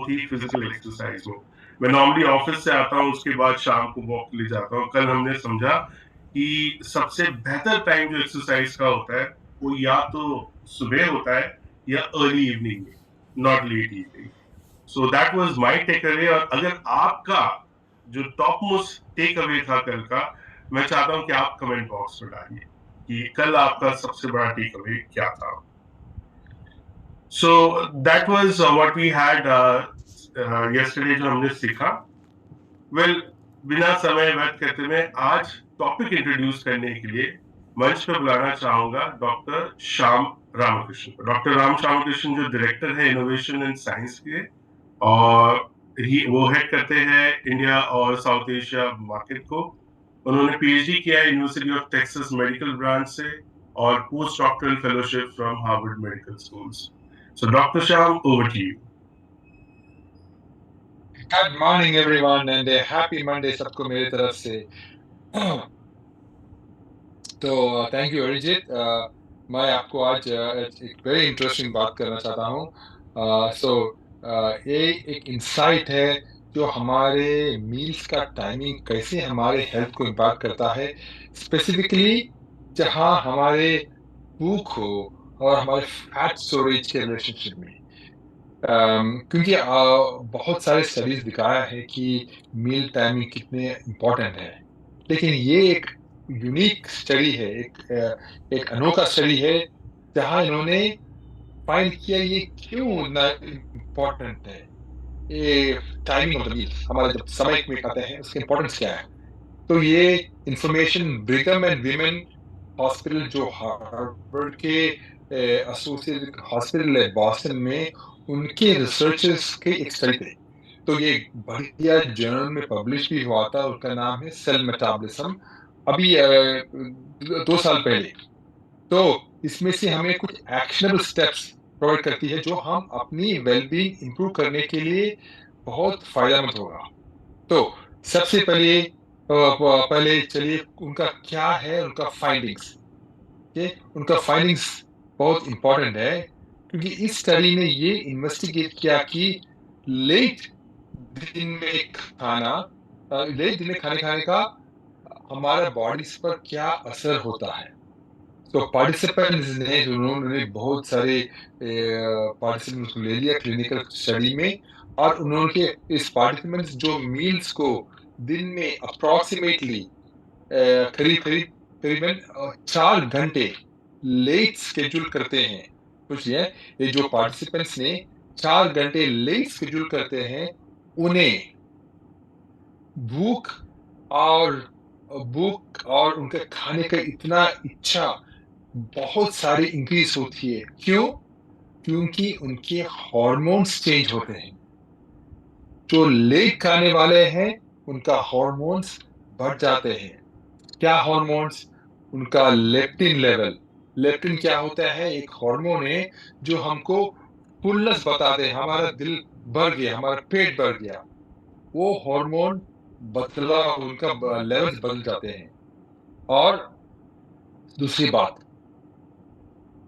थी physical exercise में। मैं नॉर्मली ऑफिस से आता हूँ, उसके बाद शाम को वॉक के लिए जाता हूँ। कल हमने समझा कि सबसे बेहतर टाइम जो एक्सरसाइज का होता है वो या तो सुबह होता है या अर्ली इवनिंग में, not late evening. So that was my takeaway. और अगर आपका जो टॉप मोस्ट टेक अवे था कल का, मैं चाहता हूं कि आप कमेंट बॉक्स में डालिए कि कल आपका सबसे बड़ा टेक अवे क्या था। So that was what we had yesterday, जो हमने सीखा। वेल, बिना समय व्यर्थ करते हुए आज टॉपिक इंट्रोड्यूस करने के लिए मंच पे बुलाना चाहूंगा डॉक्टर श्याम रामकृष्ण को। डॉक्टर राम श्यामकृष्ण जो डायरेक्टर है इनोवेशन एंड साइंस के, और वो हेड करते हैं इंडिया और साउथ एशिया मार्केट को। उन्होंने पीएचडी किया है university of Texas medical branch से, और post doctoral fellowship from Harvard medical schools. So doctor Shyam, over to you. Good morning everyone and happy Monday सबको मेरी तरफ से। तो थैंक यू अरिजीत। मैं आपको आज एक वेरी इंटरेस्टिंग बात करना चाहता हूँ। ये एक इंसाइट है जो हमारे मील्स का टाइमिंग कैसे हमारे हेल्थ को इम्पैक्ट करता है, स्पेसिफिकली जहाँ हमारे भूख हो और हमारे फैट स्टोरेज के रिलेशनशिप में। क्योंकि बहुत सारे स्टडीज दिखाया है कि मील टाइमिंग कितने इम्पोर्टेंट है, लेकिन ये एक यूनिक स्टडी है, एक अनोखा स्टडी है जहां इन्होंने फाइंड किया ये क्यों इतना इम्पोर्टेंट है। ये टाइमिंग ऑफ द मील, हमारा जब समय में खाते हैं उसका इम्पोर्टेंस क्या है। तो ये इंफॉर्मेशन ब्रिगम एंड विमेन हॉस्पिटल, जो हार्वर्ड के एसोसिएटेड हॉस्पिटल है बॉस्टन में, उनके रिसर्चर्स के एक स्टडी थे। तो ये बढ़िया जर्नल में पब्लिश भी हुआ था, उसका नाम है सेल मेटाबॉलिज्म। अभी 2 साल पहले। तो इसमें से हमें कुछ एक्शनेबल स्टेप्स प्रोवाइड करती है जो हम अपनी वेलबींग इंप्रूव करने के लिए बहुत फायदेमंद होगा। तो सबसे पहले चलिए उनका क्या है, उनका फाइंडिंग्स। ये उनका फाइंडिंग्स बहुत इंपॉर्टेंट है, क्योंकि इस स्टडी ने ये इन्वेस्टिगेट किया कि लेट दिन में खाना लेट दिन में खाने खाने का हमारा बॉडीज पर क्या असर होता है। तो पार्टिसिपेंट्स ने, उन्होंने बहुत सारे पार्टिसिपेंट्स को ले लिया क्लिनिकल स्टडी में, और उन्होंने इस पार्टिसिपेंट्स जो मील्स को दिन में अप्रोक्सीमेटली करीब करीब करीबन 4 घंटे लेट स्केड्यूल करते हैं। सोचिए, ये जो पार्टिसिपेंट्स ने 4 घंटे लेट स्केड्यूल करते हैं, उन्हें भूख और भूख और उनके खाने का इतना इच्छा बहुत सारी इंक्रीज होती है। क्यों? क्योंकि उनके हार्मोन्स चेंज होते हैं। जो लेट खाने वाले हैं उनका हार्मोन्स बढ़ जाते हैं। क्या हार्मोन्स? उनका लेप्टिन लेवल। लेप्टिन क्या होता है? एक हार्मोन है जो हमको फुलनेस बताते हैं, हमारा दिल भर गया, हमारा पेट भर गया। वो हार्मोन बदला, उनका लेवल्स बदल जाते हैं। और दूसरी बात,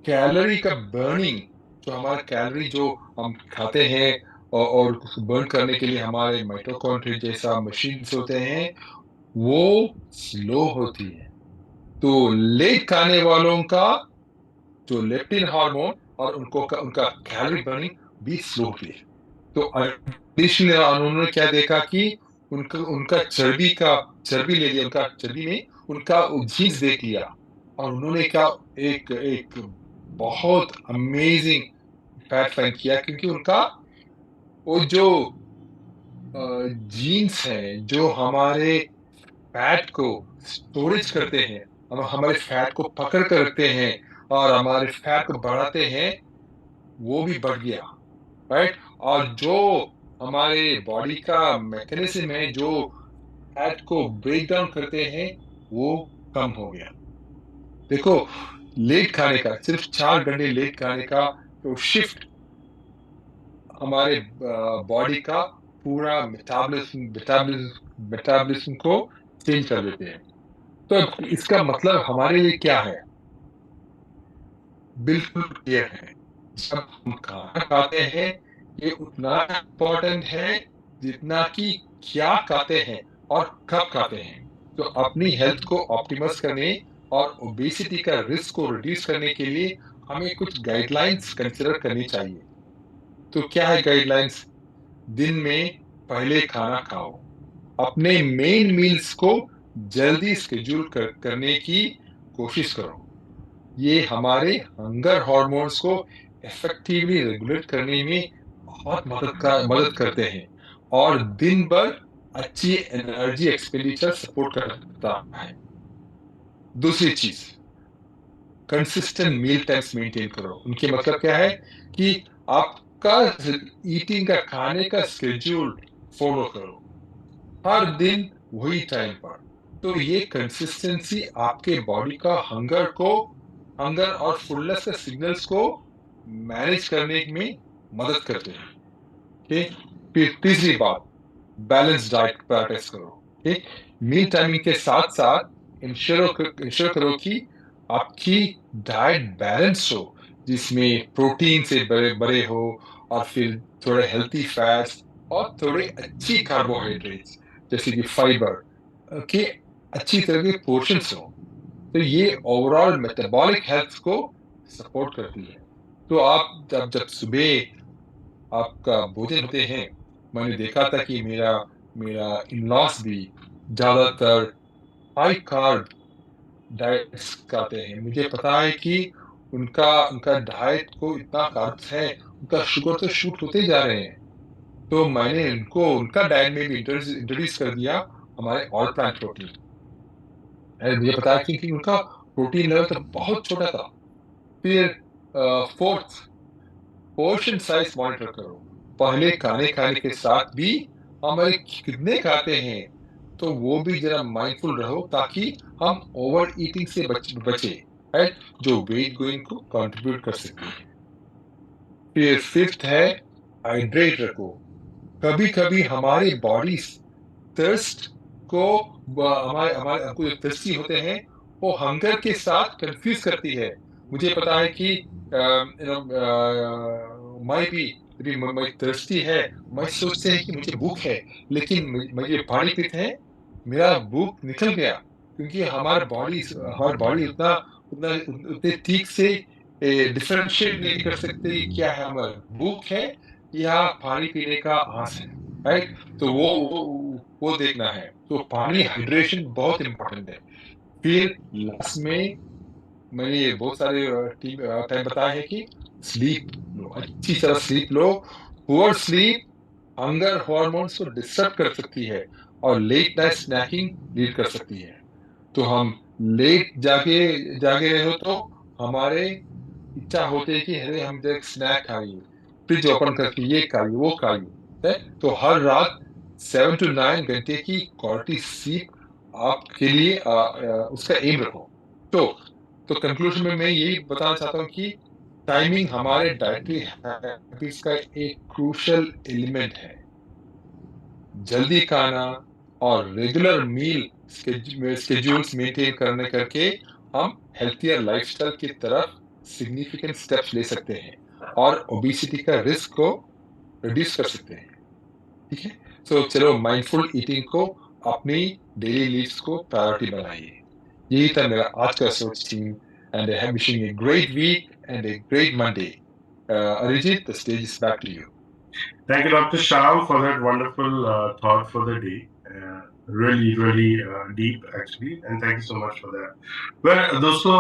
कैलोरी का बर्निंग, जो हमारा कैलोरी जो हम खाते हैं और उसको बर्न करने के लिए हमारे माइटोकॉन्ड्रिया जैसा मशीन्स होते हैं, वो स्लो होती है। तो लेट खाने वालों का जो लेप्टिन हार्मोन और उनका कैलोरी बर्निंग भी स्लो होती है। तो एडिशनली उन्होंने क्या देखा कि उनका उनका चर्बी ले लिया, उनका चर्बी में उनका जीन्स देख लिया, और उन्होंने क्या एक एक बहुत अमेजिंग फैक्ट फाइंड किया, क्योंकि उनका वो जो जीन्स है जो हमारे फैट को स्टोरेज करते हैं, हम हमारे फैट को पकड़ कर रखते हैं और हमारे फैट को बढ़ाते हैं, वो भी बढ़ गया। राइट? और जो हमारे बॉडी का मैकेनिज्म है जो फैट को ब्रेक डाउन करते हैं, वो कम हो गया। देखो, लेट खाने का, सिर्फ 4 घंटे लेट खाने का जो शिफ्ट हमारे बॉडी का पूरा मेटाबॉलिज्म को चेंज कर देते हैं। तो अब इसका मतलब हमारे लिए क्या है? बिल्कुल क्लियर है। जब हम खाना खाते हैं, ये उतना इम्पोर्टेंट है जितना कि क्या खाते हैं और कब खाते हैं। तो अपनी हेल्थ को ऑप्टिमाइज करने और ओबेसिटी का रिस्क को रिड्यूस करने के लिए हमें कुछ गाइडलाइंस कंसिडर करनी चाहिए। तो क्या है गाइडलाइंस? दिन में पहले खाना खाओ, अपने मेन मील्स को जल्दी करने की कोशिश करो। ये हमारे हंगर हॉर्मोन्स को इफेक्टिवली रेगुलेट करने में बहुत मदद करते हैं और दिन भर अच्छी एनर्जी एक्सपेंडिचर सपोर्ट करता है। दूसरी चीज, कंसिस्टेंट मील टाइम्स मेंटेन करो। उनके मतलब क्या है कि आपका ईटिंग का खाने का स्केड्यूल फॉलो करो, हर दिन वही टाइम पर। तो ये कंसिस्टेंसी आपके बॉडी का हंगर और फुलनेस के सिग्नल्स को मैनेज करने में मदद करते हैं। ठीक। फिर तीसरी बात, बैलेंस डाइट प्रैक्टिस करो। ठीक। मील टाइमिंग के साथ साथ इंश्योर करो कि आपकी डाइट बैलेंस हो, जिसमें प्रोटीन से बड़े बड़े हो और फिर थोड़े हेल्थी फैट्स और थोड़े अच्छी कार्बोहाइड्रेट्स जैसे कि फाइबर के अच्छी तरह के पोर्शंस हो। तो ये ओवरऑल मेटाबॉलिक हेल्थ को सपोर्ट करती है। तो आप जब जब सुबह आपका भोजन होते हैं, मैंने देखा था कि मेरा मेरा इन लॉस भी ज्यादातर हाई कार्ब डाइट्स खाते हैं। मुझे पता है कि उनका उनका डाइट को इतना कार्ब्स है, उनका शुगर तो शूट होते जा रहे हैं। तो मैंने उनको उनका डाइट में भी इंट्रोड्यूस कर दिया हमारे ऑल प्लांट प्रोटीन। मुझे पता है कि उनका प्रोटीन लेवल तो बहुत छोटा था। फिर फोर्थ, पोर्शन साइज मॉनिटर करो। पहले खाने खाने के साथ भी हमारे कितने खाते हैं, तो वो भी जरा माइंडफुल रहो ताकि हम ओवर ईटिंग से बचे, है, जो वेट गेन को कंट्रीब्यूट कर सकती है। फिर फिफ्थ है, हाइड्रेट रखो। कभी कभी हमारी बॉडी थर्स्ट को हमारे हमारे हमको जो thirsty होते हैं वो हंगर के साथ कंफ्यूज करती है। मुझे पता है कि मैं भी मैं thirsty है, मैं सोचते हैं कि मुझे भूख है, लेकिन मैं ये पानी पीते हैं, मेरा भूख निकल गया। क्योंकि हमारी बॉडी उतना उतना उतने ठीक से डिफरेंशिएट नहीं कर सकते कि क्या है, हमारा भूख है या पानी पीने का आस है, राइट? तो वो देखना है। तो पानी हाइड्रेशन बहुत इंपॉर्टेंट है। फिर लास्ट में मैंने ये बहुत सारे टाइम बताया है कि स्लीप लो, अच्छी तरह स्लीप लो। पुअर स्लीप हंगर हॉर्मोन्स को डिस्टर्ब कर सकती है और लेट नाइट स्नैकिंग लीड कर सकती है। तो हम लेट जाके जागे रहे हो तो हमारे इच्छा होती है कि अरे हम जो एक स्नैक खाइए, फ्रिज ओपन करके ये खाइए वो खाइए, है? तो हर रात 7 to 9 घंटे की क्वालिटी स्लीप आपके लिए उसका एम रखो। तो तो कंक्लूजन में मैं यही बताना चाहता हूँ कि टाइमिंग हमारे डाइटरी हैबिट्स का एक क्रूशियल एलिमेंट है। जल्दी खाना और रेगुलर मील स्केड्यूल्स मेंटेन करने करके हम हेल्थियर लाइफस्टाइल की तरफ सिग्निफिकेंट स्टेप्स ले सकते हैं और ओबेसिटी का रिस्क को रिड्यूस कर सकते हैं। ठीक है। तो चलो माइंडफुल ईटिंग को अपनी डेली लीव्स को प्रायोरिटी बनाइए। यही था मेरा आज का सोच team, and I am wishing a great week and a great Monday. Arijit, the stage is back to you. Thank you, Dr. Sham, for that wonderful thought for the day. Really deep, actually, and thank you so much for that. Well, दोस्तों,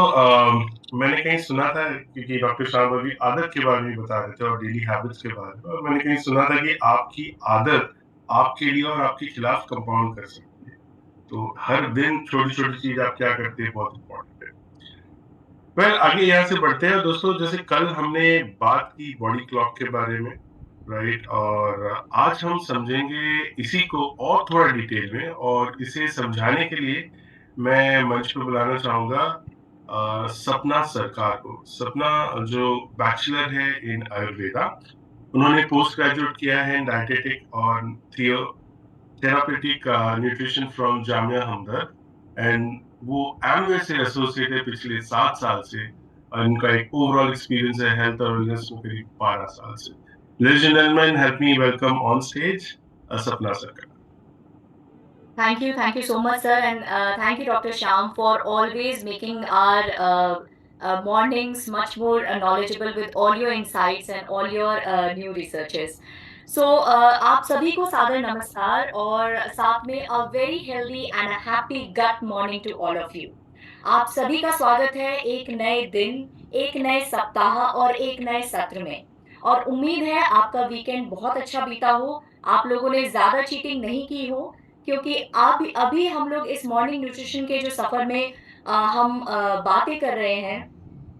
मैंने कहीं सुना था, क्योंकि doctor शाम अभी आदत के बारे में बता रहे थे और डेली हैबिट्स के बारे में, और मैंने कहीं सुना था कि आपकी आदत आपके लिए और आपके खिलाफ कंपाउंड कर सकती है। तो हर दिन छोटी छोटी चीज आप क्या करते हैं, बहुत इंपॉर्टेंट है। वेल, आगे यहाँ से बढ़ते हैं दोस्तों। जैसे कल हमने बात की बॉडी क्लॉक के बारे में, राइट, और आज हम समझेंगे इसी को और थोड़ा डिटेल में, और इसे समझाने के लिए मैं मंच पे बुलाना चाहूंगा सपना सरकार को। सपना जो बैचलर है इन आयुर्वेदा, उन्होंने पोस्ट ग्रेजुएट किया है इन डायटेटिक और therapeutic nutrition from Jamia Hamdard, and वो एमवे से एसोसिएट है पिछले 7 साल से, और इनका एक ओवरऑल एक्सपीरियंस है हेल्थ और वेलनेस में करीब 12 साल से। Ladies and gentlemen, help me welcome on stage Sapna Sarkar. Thank you so much, sir, and thank you, Dr. Shyam, for always making our mornings much more knowledgeable with all your insights and all your new researches. So, आप सभी को सादर नमस्कार और साथ में a very healthy and a happy gut morning to all of you. आप सभी का स्वागत है एक नए दिन, एक नए सप्ताह और एक नए सत्र में। और उम्मीद है आपका वीकेंड बहुत अच्छा बीता हो, आप लोगों ने ज़्यादा चीटिंग नहीं की हो, क्योंकि अभी हम लोग इस मॉर्निंग न्यूट्रिशन के जो सफ़र में हम बातें कर रहे हैं,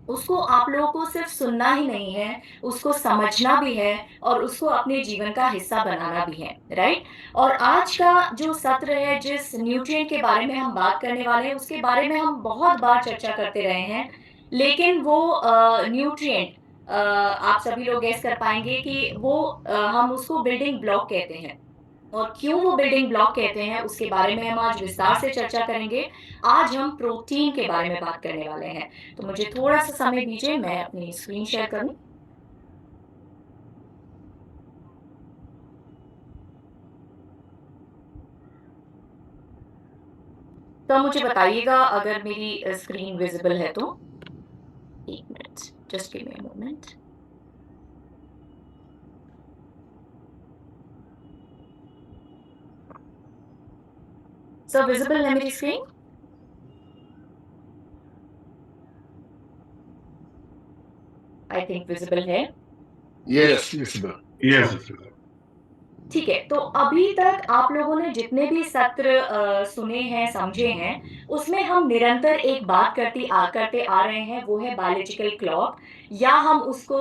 उसको आप लोगों को सिर्फ़ सुनना ही नहीं है, उसको समझना भी है और उसको अपने जीवन का हिस्सा बनाना भी है, राइट? और आज का जो सत्र है, जिस न्यूट्रिएंट के बारे में हम बात करने वाले हैं, उसके बारे में हम बहुत बार चर्चा करते रहे हैं, लेकिन वो न्यूट्रिएंट आप सभी लोग गेस कर पाएँगे कि वो हम उसको बिल्डिंग ब्लॉक कहते हैं। और क्यों वो बिल्डिंग ब्लॉक कहते हैं, उसके बारे में हम आज विस्तार से चर्चा करेंगे। आज हम प्रोटीन के बारे में बात करने वाले हैं। तो मुझे थोड़ा-सा समय दीजिए, मैं अपनी स्क्रीन शेयर करूँ। तो मुझे बताइएगा अगर मेरी स्क्रीन विज़िबल है तो? 1 minute, just give me a moment. Sir visible है मेरी स्क्रीन? आई थिंक विज़िबल है। Yes, visible. Yes. ठीक है, तो अभी तक आप लोगों ने जितने भी सत्र सुने हैं, समझे हैं, उसमें हम निरंतर एक बात करते आ रहे हैं, वो है बायोलॉजिकल क्लॉक, या हम उसको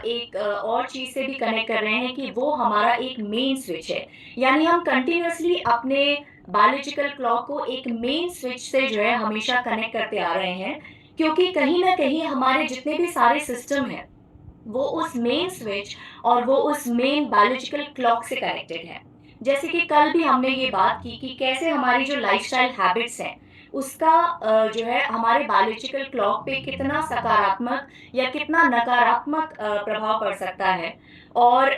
एक और चीज़ से भी कनेक्ट कर रहे हैं कि वो हमारा एक मेन स्विच है। यानी हम कंटिन्यूअसली अपने बायोलॉजिकल क्लॉक को एक मेन स्विच से जो है हमेशा कनेक्ट करते आ रहे हैं, क्योंकि कहीं न कहीं हमारे जितने भी सारे सिस्टम हैं, वो उस मेन स्विच और वो उस मेन बायोलॉजिकल क्लॉक से कनेक्टेड है। जैसे कि कल भी हमने ये बात की कि कैसे हमारी जो लाइफ़स्टाइल हैबिट्स हैं, उसका जो है हमारे बायोलॉजिकल क्लॉक पे कितना सकारात्मक या कितना नकारात्मक प्रभाव पड़ सकता है। और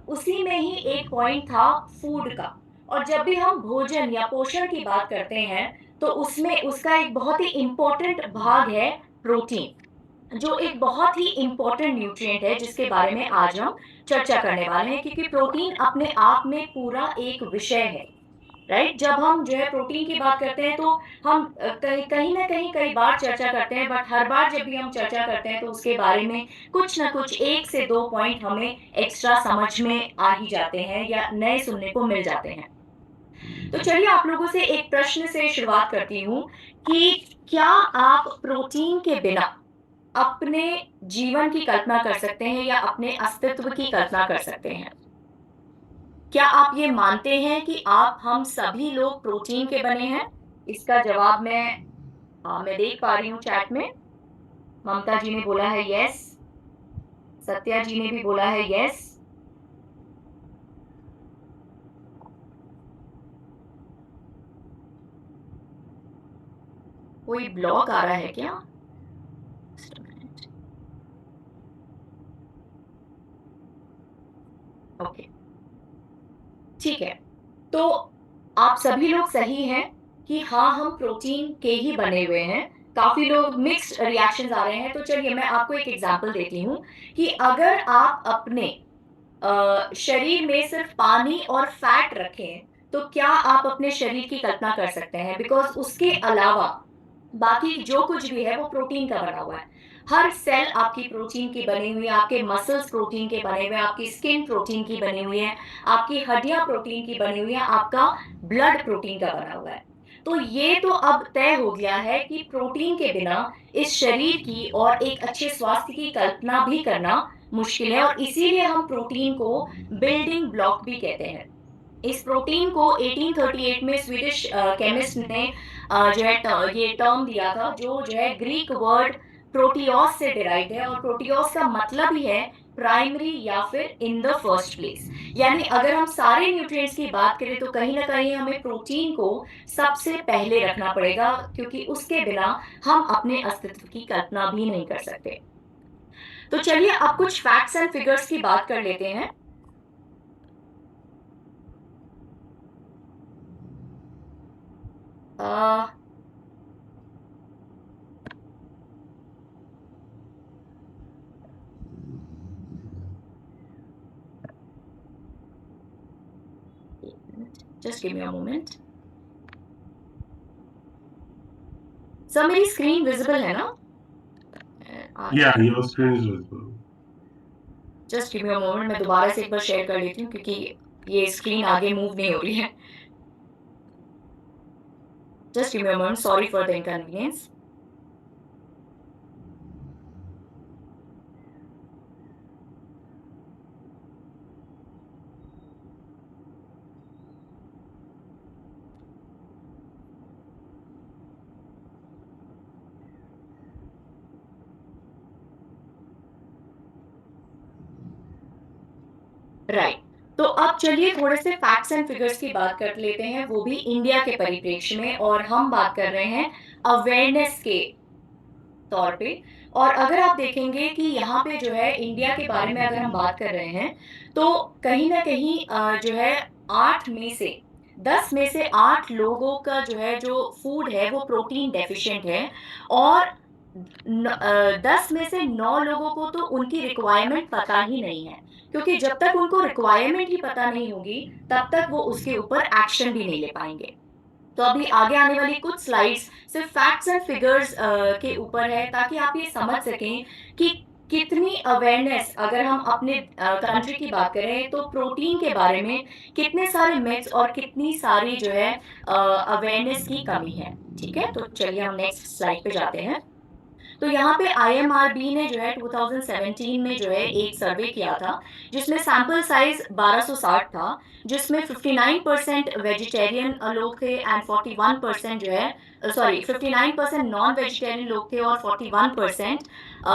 उसी में ही एक पॉइंट था फूड का। और जब भी हम भोजन या पोषण की बात करते हैं, तो उसमें उसका एक बहुत ही इम्पोर्टेंट भाग है प्रोटीन। जो एक बहुत ही इम्पोर्टेंट न्यूट्रिएंट है, जिसके बारे में आज हम चर्चा करने वाले हैं, क्योंकि प्रोटीन अपने आप में पूरा एक विषय है, राइट? जब हम जो है प्रोटीन की बात करते हैं, तो हम कहीं कहीं न कहीं कई बार चर्चा करते हैं, बट हर बार जब भी हम चर्चा करते हैं, तो उसके बारे में कुछ न कुछ 1 से 2 पॉइंट हमें एक्स्ट्रा समझ में आ ही जाते हैं या नए सुनने को मिल जाते हैं। तो चलिए आप लोगों से एक प्रश्न से शुरुआत करती हूँ कि क्या आप प्रोटीन के बिना अपने जीवन की कल्पना कर सकते हैं या अपने अस्तित्व की कल्पना कर सकते हैं? क्या आप ये मानते हैं कि हम सभी लोग प्रोटीन के बने हैं? इसका जवाब मैं देख पा रही हूँ चैट में। ममता जी ने बोला है यस, सत्या जी ने भी बोला है यस। कोई ब्लॉक आ रहा है क्या? Just a minute. ओके, ठीक है। तो आप सभी लोग सही हैं कि हाँ, हम प्रोटीन के ही बने हुए हैं। काफ़ी लोग मिक्स्ड रिएक्शंस आ रहे हैं, तो चलिए मैं आपको एक एग्ज़ाम्पल देती हूँ कि अगर आप अपने शरीर में सिर्फ़ पानी और फैट रखें, तो क्या आप अपने शरीर की कल्पना कर सकते हैं? बिकॉज़ उसके अलावा बाकी जो कुछ भी है वो प्रोटीन का बना हुआ है। हर सेल आपकी प्रोटीन की बनी हुई है, आपके मसल्स प्रोटीन के बने हुए हैं, आपकी स्किन प्रोटीन की बनी हुई है, आपकी हड्डियाँ प्रोटीन की बनी हुई हैं, आपका ब्लड प्रोटीन का बना हुआ है। तो ये तो अब तय हो गया है कि प्रोटीन के बिना इस शरीर की और एक अच्छे स्वास्थ्य की कल्पना भी करना मुश्किल है, और इसीलिए हम प्रोटीन को बिल्डिंग ब्लॉक भी कहते हैं। इस प्रोटीन को 1838 में स्वीडिश केमिस्ट ने जो है ये टर्म दिया था, जो है ग्रीक वर्ड प्रोटियोस से डिराइव्ड है, और प्रोटियोस का मतलब ही है प्राइमरी या फिर इन द फर्स्ट प्लेस। यानी अगर हम सारे न्यूट्रिएंट्स की बात करें, तो कहीं न कहीं हमें प्रोटीन को सबसे पहले रखना पड़ेगा, क्योंकि उसके बिना हम अपने अस्तित्व की कल्पना भी नहीं कर सकते। तो चलिए अब कुछ फैक्ट्स एंड फिगर्स की बात कर लेते हैं। Uh, just give me a moment. Sir मेरी स्क्रीन विजिबल है ना? Yeah, your screen is visible. Just give me a moment, मैं दोबारा से एक बार शेयर कर लेती हूँ क्योंकि ये स्क्रीन आगे मूव नहीं हो रही है। Just give me a moment, sorry for the inconvenience. Right, तो अब चलिए थोड़े से फैक्ट्स एंड फिगर्स की बात कर लेते हैं, वो भी इंडिया के परिप्रेक्ष्य में, और हम बात कर रहे हैं अवेयरनेस के तौर पे। और अगर आप देखेंगे कि यहाँ पे जो है इंडिया के बारे में अगर हम बात कर रहे हैं, तो कहीं न कहीं जो है 8 में से 10 में से 8 लोगों का जो है जो फूड है वो प्रोटीन डेफिशिएंट है, और 10 में से 9 लोगों को तो उनकी रिक्वायरमेंट पता ही नहीं है। क्योंकि जब तक उनको रिक्वायरमेंट ही पता नहीं होगी, तब तक वो उसके ऊपर एक्शन भी नहीं ले पाएँगे। तो अभी आगे आने वाली कुछ स्लाइड्स सिर्फ फैक्ट्स एंड फिगर्स के ऊपर है, ताकि आप ये समझ सकें कि कितनी अवेयरनेस, अगर हम अपने कंट्री की बात करें तो प्रोटीन के बारे में कितने सारे मिथ्स और कितनी सारी जो है अवेयरनेस की कमी है। ठीक है, तो चलिए हम नेक्स्ट स्लाइड पे जाते हैं। तो यहाँ पे आईएमआरबी ने जो है 2017 में जो है एक सर्वे किया था, जिसमें सैंपल साइज 1260 था, जिसमें 59% वेजिटेरियन लोग थे एंड 41% जो है, सॉरी 59% नॉन वेजिटेरियन लोग थे और 41%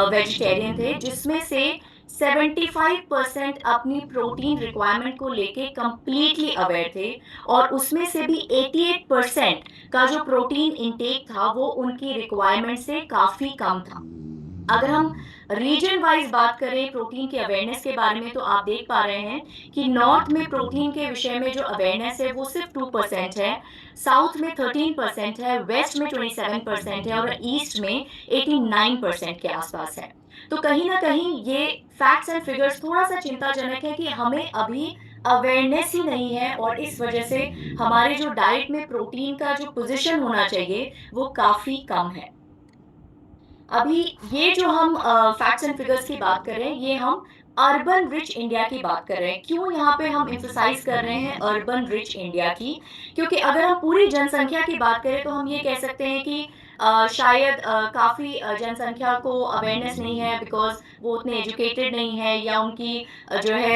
वेजिटेरियन थे, जिसमें से 75% अपनी प्रोटीन रिक्वायरमेंट को लेके कंप्लीटली अवेयर थे, और उसमें से भी 88% का जो प्रोटीन इंटेक था वो उनकी रिक्वायरमेंट से काफ़ी कम था। अगर हम रीजन वाइज़ बात करें प्रोटीन के अवेयरनेस के बारे में, तो आप देख पा रहे हैं कि नॉर्थ में प्रोटीन के विषय में जो अवेयरनेस है वो सिर्फ 2% है, साउथ में 13% है, वेस्ट में 27% है और ईस्ट में 89% के आसपास है। तो कहीं न कहीं ये फैक्ट्स एंड फिगर्स थोड़ा-सा चिंताजनक है कि हमें अभी अवेयरनेस ही नहीं है, और इस वजह से हमारे जो डाइट में प्रोटीन का जो पोज़ीशन होना चाहिए, वो काफ़ी कम है। अभी ये जो हम फैक्ट्स एंड फिगर्स की बात कर रहे हैं, ये हम अर्बन रिच इंडिया की बात कर रहे हैं। क्यों यहाँ पे हम एम्फसाइज़ कर रहे हैं अर्बन रिच इंडिया की? क्योंकि अगर हम पूरी जनसंख्या की बात करें, तो हम ये कह सकते हैं कि शायद काफ़ी जनसंख्या को अवेयरनेस नहीं है, बिकॉज़ वो उतने एजुकेटेड नहीं है, या उनकी जो है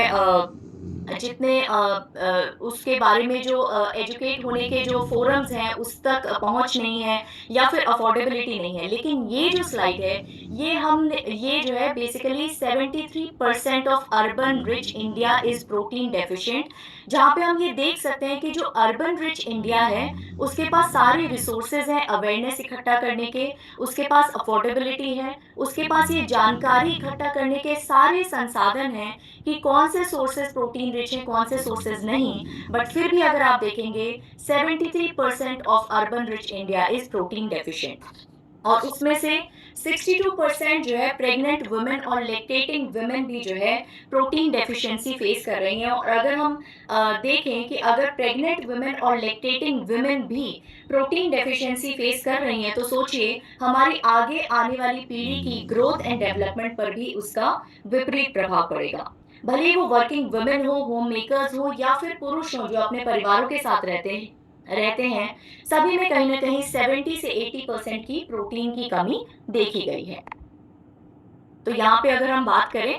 जितने उसके बारे में जो एजुकेट होने के जो फोरम्स हैं, उस तक पहुँच नहीं है, या फिर अफोर्डेबिलिटी नहीं है। लेकिन ये जो स्लाइड है, ये जो है basically 73% of urban rich India is protein deficient, जहाँ पे हम ये देख सकते हैं कि जो अर्बन रिच इंडिया है, उसके पास सारे रिसोर्सेज़ हैं अवेयरनेस इकट्ठा करने के, उसके पास अफोर्डेबिलिटी है, उसके पास ये जानकारी इकट्ठा करने के सारे संसाधन हैं कि कौन से सोर्सेज़ प्रोटीन रिच हैं, कौन से सोर्सेज़ नहीं। बट फिर भी अगर आप देखेंगे, 73% of urban rich India is protein deficient, और उसमें से 62% जो है प्रेग्नेंट वुमेन और लैक्टेटिंग वुमेन भी जो है प्रोटीन डेफिशिएंसी फेस कर रही हैं। और अगर हम देखें कि अगर प्रेग्नेंट वुमेन और लैक्टेटिंग वुमेन भी प्रोटीन डेफिशिएंसी फेस कर रही हैं, तो सोचिए हमारी आगे आने वाली पीढ़ी की ग्रोथ एंड डेवलपमेंट पर भी उसका विपरीत प्रभाव पड़ेगा। भले ही वो वर्किंग वुमेन हो, होम मेकर्स हो, या फिर पुरुष हो जो अपने परिवारों के साथ रहते हैं, सभी में कहीं न कहीं 70 से 80% की प्रोटीन की कमी देखी गई है। तो यहाँ पे अगर हम बात करें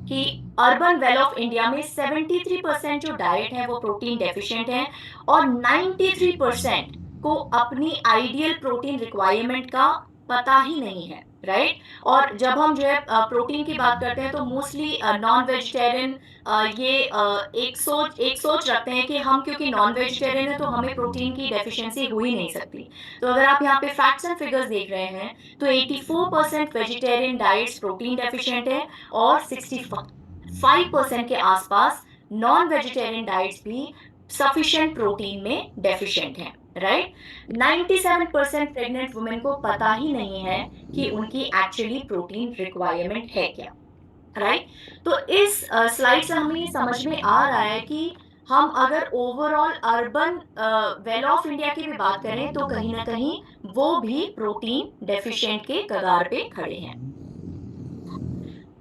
कि अर्बन वेल ऑफ इंडिया में 73% जो डाइट है वो प्रोटीन डेफिशिएंट है, और 93% को अपनी आइडियल प्रोटीन रिक्वायरमेंट का पता ही नहीं है। राइट? और जब हम जो है प्रोटीन की बात करते हैं तो मोस्टली नॉन वेजिटेरियन ये एक सोच रखते हैं कि हम क्योंकि नॉन वेजिटेरियन है तो हमें प्रोटीन की डेफिशिएंसी हो ही नहीं सकती। तो अगर आप यहाँ पे फैक्ट्स एंड फिगर्स देख रहे हैं तो 84% वेजिटेरियन डाइट्स प्रोटीन डेफिशिएंट है और 65% के आसपास नॉन वेजिटेरियन डाइट्स भी सफिशिएंट प्रोटीन में डेफिशिएंट हैं, राइट? 97% प्रेग्नेंट वुमेन को पता ही नहीं है कि उनकी एक्चुअली प्रोटीन रिक्वायरमेंट है क्या, राइट? तो इस स्लाइड से हमें ये समझ में आ रहा है कि हम अगर overall urban well of India की भी बात करें तो कहीं ना कहीं वो भी प्रोटीन डेफिशिएंट के कगार पे खड़े हैं।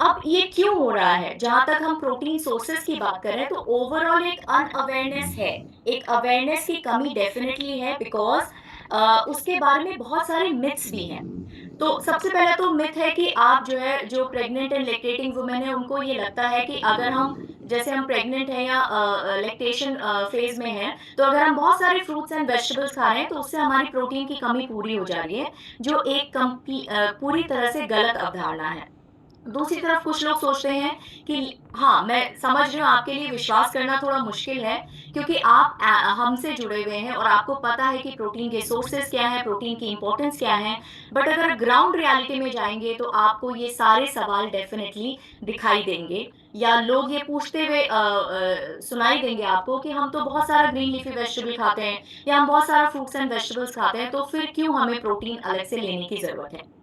अब ये क्यों हो रहा है? जहाँ तक हम प्रोटीन सोर्सेस की बात कर रहे हैं तो ओवरऑल एक अनअवेयरनेस है, एक अवेयरनेस की कमी डेफिनेटली है बिकॉज़ उसके बारे में बहुत सारे मिथ्स भी हैं। तो सबसे पहला तो मिथ है कि आप जो है जो प्रेग्नेंट एंड लैक्टेटिंग वुमेन है उनको ये लगता है कि अगर हम जैसे हम प्रेग्नेंट हैं या लैक्टेशन फेज़ में हैं, तो अगर हम बहुत सारे फ्रूट्स एंड वेजिटेबल्स खा रहे हैं तो उससे हमारी प्रोटीन की कमी पूरी हो जा रही है, जो एक पूरी तरह से गलत अवधारणा है। दूसरी तरफ कुछ लोग सोचते हैं कि हाँ, मैं समझ रही हूँ आपके लिए विश्वास करना थोड़ा मुश्किल है क्योंकि आप हमसे जुड़े हुए हैं और आपको पता है कि प्रोटीन के सोर्सेज़ क्या हैं, प्रोटीन की इम्पोर्टेंस क्या है। बट अगर ग्राउंड रियलिटी में जाएँगे तो आपको ये सारे सवाल डेफ़िनेटली दिखाई देंगे या लोग ये पूछते हुए सुनाई देंगे आपको कि हम तो बहुत सारा ग्रीन लीफी वेजिटेबल खाते हैं या हम बहुत सारा फ्रूट्स एंड वेजिटेबल्स खाते हैं, तो फिर क्यों हमें प्रोटीन अलग से लेने की ज़रूरत है?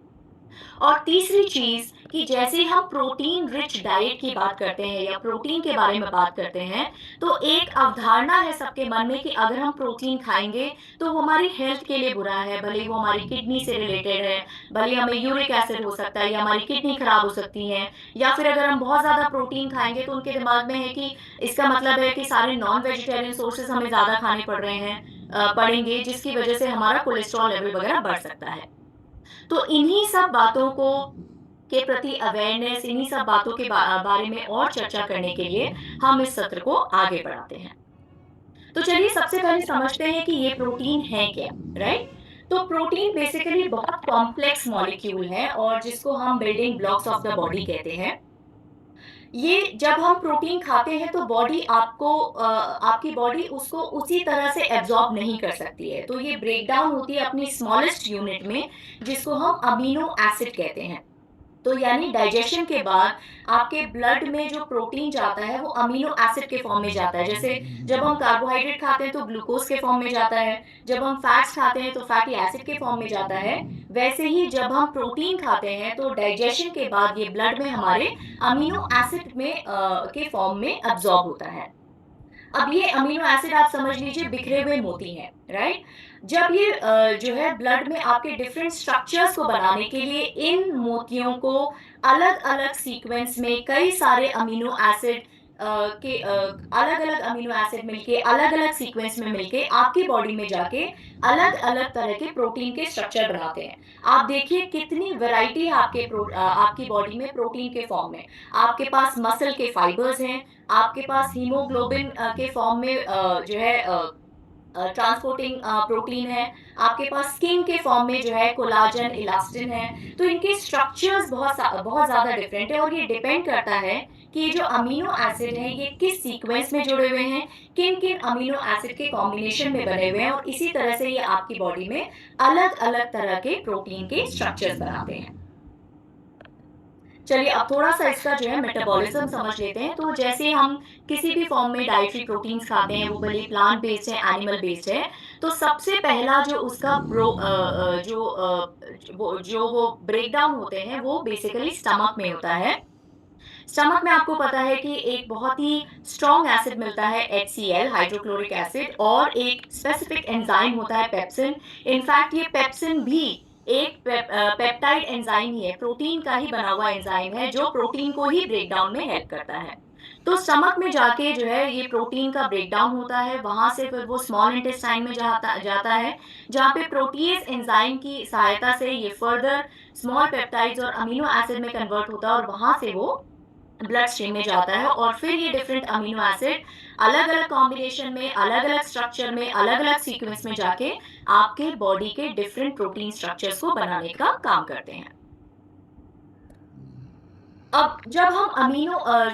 और तीसरी चीज़ कि जैसे हम प्रोटीन रिच डाइट की बात करते हैं या प्रोटीन के बारे में बात करते हैं, तो एक अवधारणा है सबके मन में कि अगर हम प्रोटीन खाएँगे, तो वो हमारी हेल्थ के लिए बुरा है, भले ही वो हमारी किडनी से रिलेटेड है, भले ही हमें यूरिक एसिड हो सकता है या हमारी किडनी खराब हो सकती है, या फिर अगर हम बहुत ज़्यादा प्रोटीन खाएँगे, तो उनके दिमाग में है कि इसका मतलब है कि सारे नॉन वेजिटेरियन सोर्सेज़ हमें ज़्यादा खाने पड़ रहे हैं पड़ेंगे, जिसकी वजह से हमारा कोलेस्ट्रॉल लेवल वगैरह बढ़ सकता है। तो इन्हीं सब बातों को के प्रति अवेयरनेस, इन्हीं सब बातों के बारे में और चर्चा करने के लिए हम इस सत्र को आगे बढ़ाते हैं। तो चलिए सबसे पहले समझते हैं कि ये प्रोटीन है क्या, राइट? तो प्रोटीन बेसिकली बहुत कॉम्प्लेक्स मॉलिक्यूल है और जिसको हम building blocks of the body कहते हैं। ये जब हम प्रोटीन खाते हैं तो बॉडी आपकी बॉडी उसको उसी तरह से एब्ज़ॉर्ब नहीं कर सकती है। तो ये ब्रेकडाउन होती है अपनी स्मॉलेस्ट यूनिट में जिसको हम अमीनो एसिड कहते हैं। तो यानी डाइजेशन के बाद आपके ब्लड में जो प्रोटीन जाता है वो अमीनो एसिड के फॉर्म में जाता है। जैसे जब हम कार्बोहाइड्रेट खाते हैं तो ग्लूकोज़ के फॉर्म में जाता है, जब हम फैट्स खाते हैं तो फैटी एसिड के फॉर्म में जाता है। वैसे ही जब हम प्रोटीन खाते हैं तो डाइजेशन के बाद ये ब्लड में हमारे अमीनो एसिड में के फॉर्म में अब्ज़ॉर्ब होता है। अब ये अमीनो एसिड आप समझ लीजिए बिखरे हुए मोती हैं, राइट? जब ये जो है ब्लड में आपके डिफरेंट स्ट्रक्चर्स को बनाने के लिए इन मोतियों को अलग-अलग सीक्वेंस में कई सारे अमीनो एसिड के अलग-अलग अमीनो एसिड मिलके अलग-अलग सीक्वेंस में मिलके आपकी बॉडी में जाके अलग-अलग तरह के प्रोटीन के स्ट्रक्चर बनाते हैं। आप देखिए कितनी वैरायटी है आपकी बॉडी में प्रोटीन के फॉर्म में। आपके पास मसल के फाइबर्स हैं, आपके पास हीमोग्लोबिन के फॉर्म में जो है ट्रांसपोर्टिंग प्रोटीन है, आपके पास स्किन के फॉर्म में जो है कोलाजन, इलास्टिन है। तो इनके स्ट्रक्चर्स बहुत ज़्यादा डिफरेंट है और ये डिपेंड करता है कि ये जो अमीनो एसिड हैं ये किस सीक्वेंस में जुड़े हुए हैं, किन-किन अमीनो एसिड के कॉम्बिनेशन में बने हुए हैं और इसी तरह से ये आपकी बॉडी में अलग-अलग तरह के प्रोटीन के स्ट्रक्चर्स बनाते हैं। चलिए अब थोड़ा-सा इसका जो है मेटाबॉलिज़्म समझ लेते हैं। तो जैसे हम किसी भी फ़ॉर्म में डाइटरी प्रोटीन्स खाते हैं, वो भले प्लांट बेस्ड है, एनिमल बेस्ड है, तो सबसे पहला जो उसका वो ब्रेकडाउन होते हैं, वो बेसिकली स्टमक में होता है। स्टमक में आपको पता है कि एक बहुत ही स्ट्रॉन्ग एसिड मिलता है HCl हाइड्रोक्लोरिक एसिड और एक स्पेसिफिक एंजाइम होता है पेप्सिन। इनफैक्ट ये पेप्सिन भी एक पेप्टाइड एंजाइम ही है, प्रोटीन का ही बना हुआ एंजाइम है जो प्रोटीन को ही ब्रेक डाउन में हेल्प करता है। तो स्टमक में जाके जो है ये प्रोटीन का ब्रेक डाउन होता है, वहाँ से फिर वो स्मॉल इंटेस्टाइन में जाता जाता है, जहाँ पे प्रोटीज़ एंजाइम की सहायता से ये फर्दर स्मॉल पेप्टाइड्स और अमीनो एसिड में कन्वर्ट होता है और वहाँ से वो ब्लड स्ट्रीम में जाता है और फिर ये डिफरेंट अमीनो एसिड अलग-अलग कॉम्बिनेशन में, अलग-अलग स्ट्रक्चर में, अलग-अलग सीक्वेंस में जाके आपके बॉडी के डिफरेंट प्रोटीन स्ट्रक्चर्स को बनाने का काम करते हैं। अब जब हम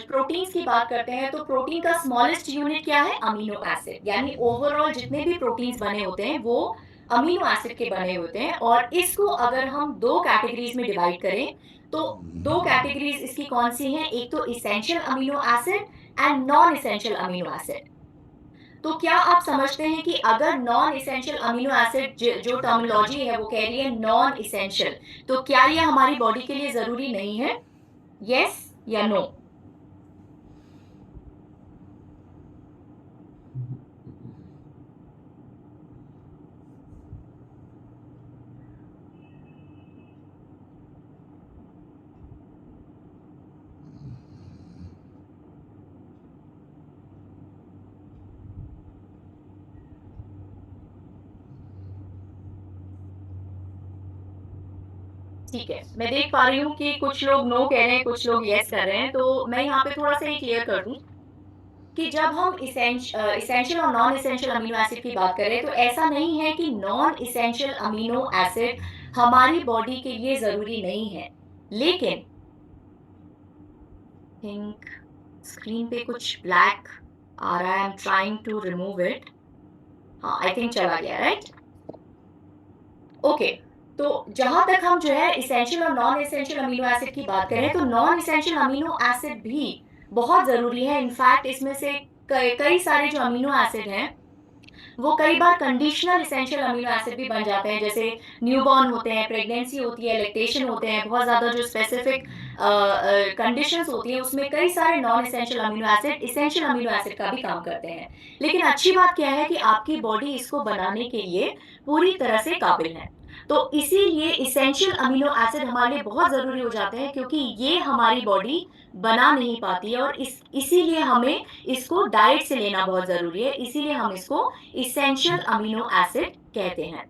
प्रोटीन्स की बात करते हैं तो प्रोटीन का स्मॉलेस्ट यूनिट क्या है? Amino acid. यानी ओवरऑल जितने भी प्रोटीन्स बने होते हैं वो अमीनो एसिड के बने होते हैं, और इसको अगर हम 2 कैटेगरीज़ में डिवाइड करें तो 2 कैटेगरीज़ इसकी कौन-सी हैं? एक तो essential amino acid and non essential amino acid. तो क्या आप समझते हैं कि अगर नॉन एसेंशियल अमीनो एसिड जो टर्मिनोलॉजी है वो कह रही है नॉन एसेंशियल, तो क्या ये हमारी बॉडी के लिए ज़रूरी नहीं है? येस या नो? ठीक है, मैं देख पा रही हूँ कि कुछ लोग नो कह रहे हैं, कुछ लोग येस कर रहे हैं, तो मैं यहाँ पे थोड़ा-सा ये क्लियर कर दूँ कि जब हम एसेंशियल और नॉन एसेंशियल अमीनो एसिड की बात करें, तो ऐसा नहीं है कि नॉन एसेंशियल अमीनो एसिड हमारी बॉडी के लिए ज़रूरी नहीं है। लेकिन थिंक स्क्रीन पे कुछ ब्लैक आ रहा है, I am trying to remove it. हाँ, आई थिंक चला गया, राइट? ओके, तो जहाँ तक हम जो है एसेंशियल और नॉन एसेंशियल अमीनो एसिड की बात करें, तो नॉन एसेंशियल अमीनो एसिड भी बहुत ज़रूरी है। इनफैक्ट इसमें से कई कई सारे जो अमीनो एसिड हैं, वो कई बार कंडीशनल एसेंशियल अमीनो एसिड भी बन जाते हैं। जैसे न्यूबॉर्न होते हैं, प्रेगनेंसी होती है, लैक्टेशन होते हैं, बहुत ज़्यादा जो स्पेसिफिक कंडीशंस होती हैं, उसमें कई सारे non essential amino acid essential amino acid का भी काम करते हैं। लेकिन अच्छी बात क्या है कि आपकी बॉडी इसको बनाने के लिए पूरी तरह से काबिल है। तो इसीलिए एसेंशियल अमीनो एसिड हमारे लिए बहुत ज़रूरी हो जाते हैं, क्योंकि ये हमारी बॉडी बना नहीं पाती है, और इसीलिए हमें इसको डाइट से लेना बहुत ज़रूरी है। इसीलिए हम इसको एसेंशियल अमीनो एसिड कहते हैं।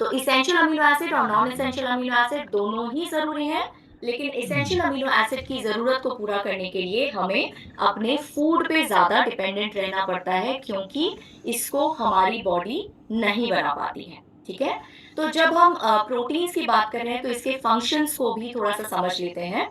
तो एसेंशियल अमीनो एसिड और नॉन एसेंशियल अमीनो एसिड दोनों ही ज़रूरी हैं, लेकिन एसेंशियल अमीनो एसिड की ज़रूरत को पूरा करने के लिए हमें अपने फूड पे ज़्यादा डिपेंडेंट रहना पड़ता है, क्योंकि इसको हमारी बॉडी नहीं बना पाती है। ठीक है? तो जब हम प्रोटीन्स की बात कर रहे हैं, तो इसके फंक्शंस को भी थोड़ा-सा समझ लेते हैं।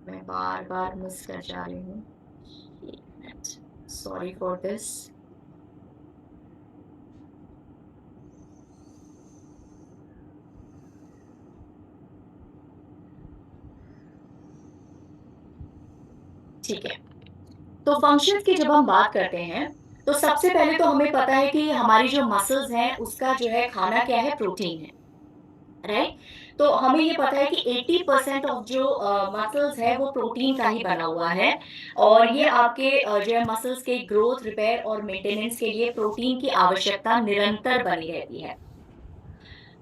मैं बार-बार मिस कर जा रही हूँ। 1 मिनट, सॉरी फॉर दिस। ठीक है। तो फंक्शंस की जब हम बात करते हैं, तो सबसे पहले तो हमें पता है कि हमारी जो मसल्स हैं, उसका जो है खाना क्या है? प्रोटीन है, राइट? तो हमें ये पता है कि 80% ऑफ जो मसल्स है वो प्रोटीन का ही बना हुआ है, और ये आपके जो है मसल्स के ग्रोथ, रिपेयर और मेंटेनेंस के लिए प्रोटीन की आवश्यकता निरंतर बनी रहती है।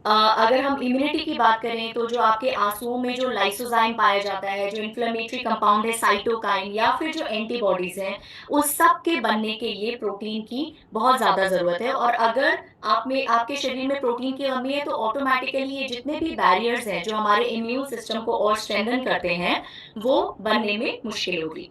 अगर हम इम्यूनिटी की बात करें, तो जो आपके आँसुओं में जो लाइसोज़ाइम पाया जाता है, जो इन्फ्लेमेटरी कंपाउंड है साइटोकाइन, या फिर जो एंटीबॉडीज़ हैं, उस सब के बनने के लिए प्रोटीन की बहुत ज़्यादा ज़रूरत है। और अगर आप में आपके शरीर में प्रोटीन की कमी है, तो ऑटोमैटिकली ये जितने भी बैरियर्स हैं जो हमारे इम्यून सिस्टम को और स्ट्रेंथन करते हैं, वो बनने में मुश्किल होगी।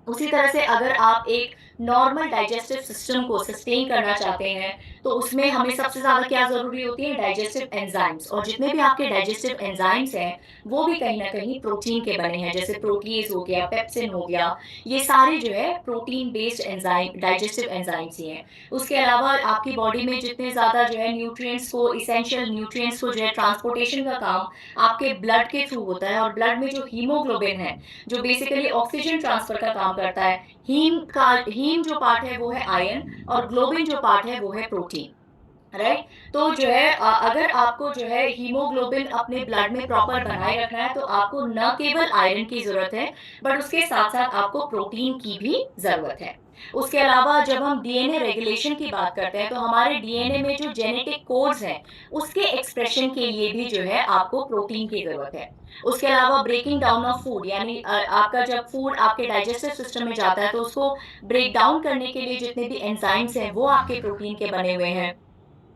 उसी तरह से अगर आप एक नॉर्मल डाइजेस्टिव सिस्टम को सस्टेन करना चाहते हैं, तो उसमें हमें सबसे ज़्यादा क्या ज़रूरी होती है? Digestive enzymes. और जितने भी आपके डाइजेस्टिव एंजाइम्स हैं, वो भी कहीं न कहीं प्रोटीन के बने हैं, जैसे प्रोटीज़ हो गया, पेप्सिन हो गया, ये सारे जो है protein based enzyme digestive enzymes ही हैं। उसके अलावा आपकी बॉडी में जितने ज़्यादा जो है न्यूट्रिएंट्स को, एसेंशियल न्यूट्रिएंट्स को जो है ट्रांसपोर्टेशन का काम आपके ब्लड के थ्रू होता है, और ब्लड में जो हीमोग्लोबिन है, जो बेसिकली ऑक्सीजन ट्रांसफर का काम करता है। हीम जो पार्ट है वो है आयरन, और ग्लोबिन जो पार्ट है वो है प्रोटीन। राइट? तो जो है अगर आपको जो है हीमोग्लोबिन अपने ब्लड में प्रॉपर बनाए रखना है, तो आपको न केवल आयरन की ज़रूरत है, बट उसके साथ-साथ आपको प्रोटीन की भी ज़रूरत है। उसके अलावा जब हम डीएनए रेगुलेशन की बात करते हैं, तो हमारे डीएनए में जो जेनेटिक कोड्स हैं, उसके एक्सप्रेशन के लिए भी जो है आपको प्रोटीन की ज़रूरत है। उसके अलावा ब्रेकिंग डाउन ऑफ फूड, यानी आपका जब फूड आपके डाइजेस्टिव सिस्टम में जाता है, तो उसको ब्रेक डाउन करने के लिए जितने भी एंजाइम्स हैं, वो आपके प्रोटीन के बने हुए हैं।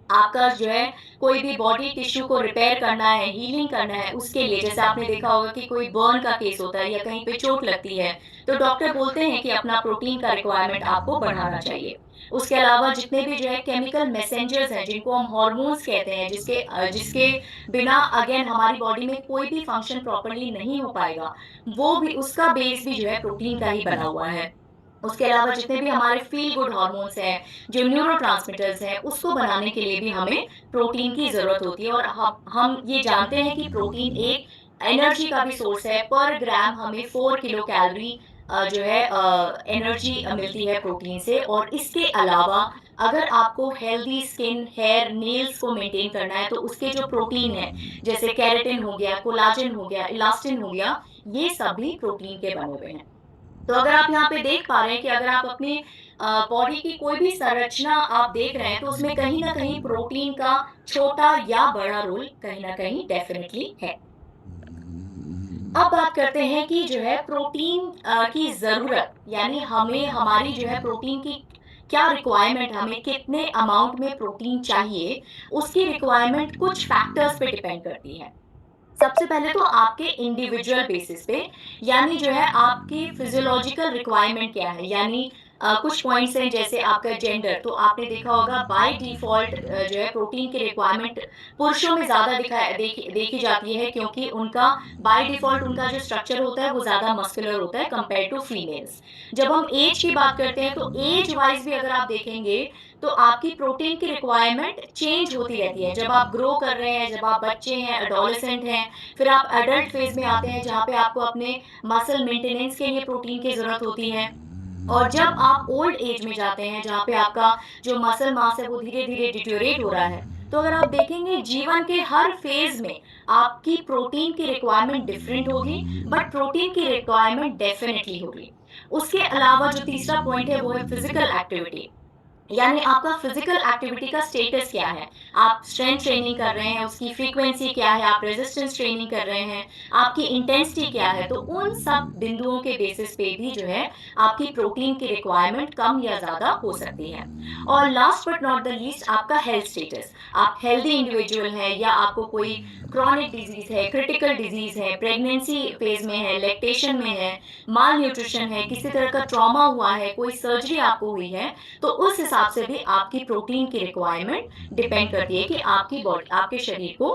आपका जो है कोई भी बॉडी टिश्यू को रिपेयर करना है, हीलिंग करना है, उसके लिए जैसे आपने देखा होगा कि कोई बर्न का केस होता है या कहीं पे चोट लगती है, तो डॉक्टर बोलते हैं कि अपना प्रोटीन का रिक्वायरमेंट आपको बढ़ाना चाहिए। उसके अलावा जितने भी जो है केमिकल मैसेंजर्स हैं, जिनको हम हार्मोन्स कहते हैं, जिसके बिना अगेन हमारी बॉडी में कोई भी फंक्शन प्रॉपर्ली नहीं हो पाएगा, वो भी उसका बेस भी जो है प्रोटीन का ही बना हुआ है। उसके अलावा जितने भी हमारे फ़ील गुड हार्मोन्स हैं, जो न्यूरोट्रांसमिटर्स हैं, उसको बनाने के लिए भी हमें प्रोटीन की ज़रूरत होती है और हम ये जानते हैं कि प्रोटीन एक एनर्जी का भी सोर्स है। पर ग्राम हमें 4 किलो कैलोरी जो है एनर्जी मिलती है प्रोटीन से। और इसके अलावा अगर आपको हेल्दी स्किन, हेयर, नेल्स को मेंटेन करना है, तो उसके जो प्रोटीन है, जैसे केराटिन हो गया, कोलाजन हो गया, इलास्टिन हो गया, ये सभी प्रोटीन के बने हुए हैं। तो अगर आप यहाँ पे देख पा रहे हैं कि अगर आप अपनी बॉडी की कोई भी संरचना आप देख रहे हैं, तो उसमें कहीं न कहीं प्रोटीन का छोटा या बड़ा रोल कहीं न कहीं डेफ़िनिटली है। अब बात करते हैं कि जो है प्रोटीन की ज़रूरत, यानी हमें हमारी जो है प्रोटीन की क्या रिक्वायरमेंट, हमें कितने अमाउंट में प्रोटीन चाहिए, उसकी रिक्वायरमेंट कुछ फैक्टर्स पे डिपेंड करती है। सबसे पहले तो आपके इंडिविजुअल बेसिस पे, यानी जो है आपकी फिजियोलॉजिकल रिक्वायरमेंट क्या है, यानी कुछ पॉइंट्स हैं जैसे आपका जेंडर। तो आपने देखा होगा बाय डिफॉल्ट जो है प्रोटीन की रिक्वायरमेंट पुरुषों में ज़्यादा देखी जाती है, क्योंकि उनका बाय डिफॉल्ट उनका जो स्ट्रक्चर होता है वो ज़्यादा मस्कुलर होता है कंपेयर टू फीमेल्स। जब हम एज की बात करते हैं, तो एज वाइज भी अगर आप देखेंगे, तो आपकी प्रोटीन की रिक्वायरमेंट चेंज होती रहती है। जब आप ग्रो कर रहे हैं, जब आप बच्चे हैं, एडोलेसेंट हैं, फिर आप एडल्ट फेज में आते हैं, जहाँ पे आपको अपने मसल मेंटेनेंस के लिए प्रोटीन की ज़रूरत होती है। और जब आप ओल्ड एज में जाते हैं, जहाँ पे आपका जो मसल मास है वो धीरे-धीरे डिटेरियोरेट हो रहा है, तो अगर आप देखेंगे जीवन के हर फेज में आपकी प्रोटीन की रिक्वायरमेंट डिफरेंट होगी, बट प्रोटीन की रिक्वायरमेंट डेफिनिटली होगी। उसके अलावा जो तीसरा पॉइंट है वो है फिजिकल एक्टिविटी। यानी आपका फिजिकल एक्टिविटी का स्टेटस क्या है? आप स्ट्रेंथ ट्रेनिंग कर रहे हैं, उसकी फ्रीक्वेंसी क्या है? आप रेजिस्टेंस ट्रेनिंग कर रहे हैं, आपकी इंटेंसिटी क्या है? तो उन सब बिंदुओं के बेसिस पे भी जो है आपकी प्रोटीन की रिक्वायरमेंट कम या ज़्यादा हो सकती है। और last but not the least, आपका हेल्थ स्टेटस। आप हेल्दी इंडिविजुअल हैं या आपको कोई क्रॉनिक डिजीज़ है, क्रिटिकल डिजीज़ है, प्रेगनेंसी फेज़ में है, लैक्टेशन में है, माल न्यूट्रिशन है, किसी तरह का ट्रॉमा हुआ है, कोई सर्जरी आपको हुई है, तो उस हिसाब से भी आपकी प्रोटीन की रिक्वायरमेंट डिपेंड करती है कि आपकी बॉडी, आपके शरीर को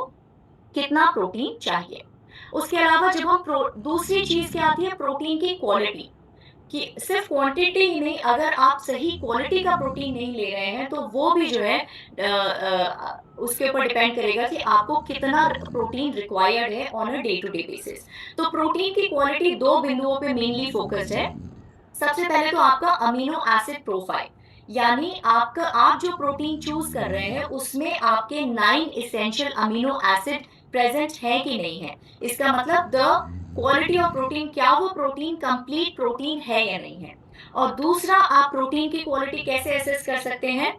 कितना प्रोटीन चाहिए। उसके अलावा जब हम दूसरी चीज़ क्या आती है, प्रोटीन की क्वालिटी। कि सिर्फ क्वांटिटी ही नहीं, अगर आप सही क्वालिटी का प्रोटीन नहीं ले रहे हैं, तो वो भी जो है उसके ऊपर डिपेंड करेगा कि आपको कितना प्रोटीन रिक्वायर्ड है on a day to day basis. तो प्रोटीन की क्वालिटी दो बिंदुओं पे मेनली फोकस्ड है। सबसे पहले तो आपका अमीनो एसिड प्रोफाइल, यानी आपका आप जो प्रोटीन चूज कर रहे हैं उसमें आपके 9 एसेंशियल अमीनो एसिड प्रेजेंट है कि नहीं है। इसका मतलब द क्वालिटी ऑफ प्रोटीन, क्या वो प्रोटीन कंप्लीट प्रोटीन है या नहीं है। और दूसरा, आप प्रोटीन की क्वालिटी कैसे असेस कर सकते हैं,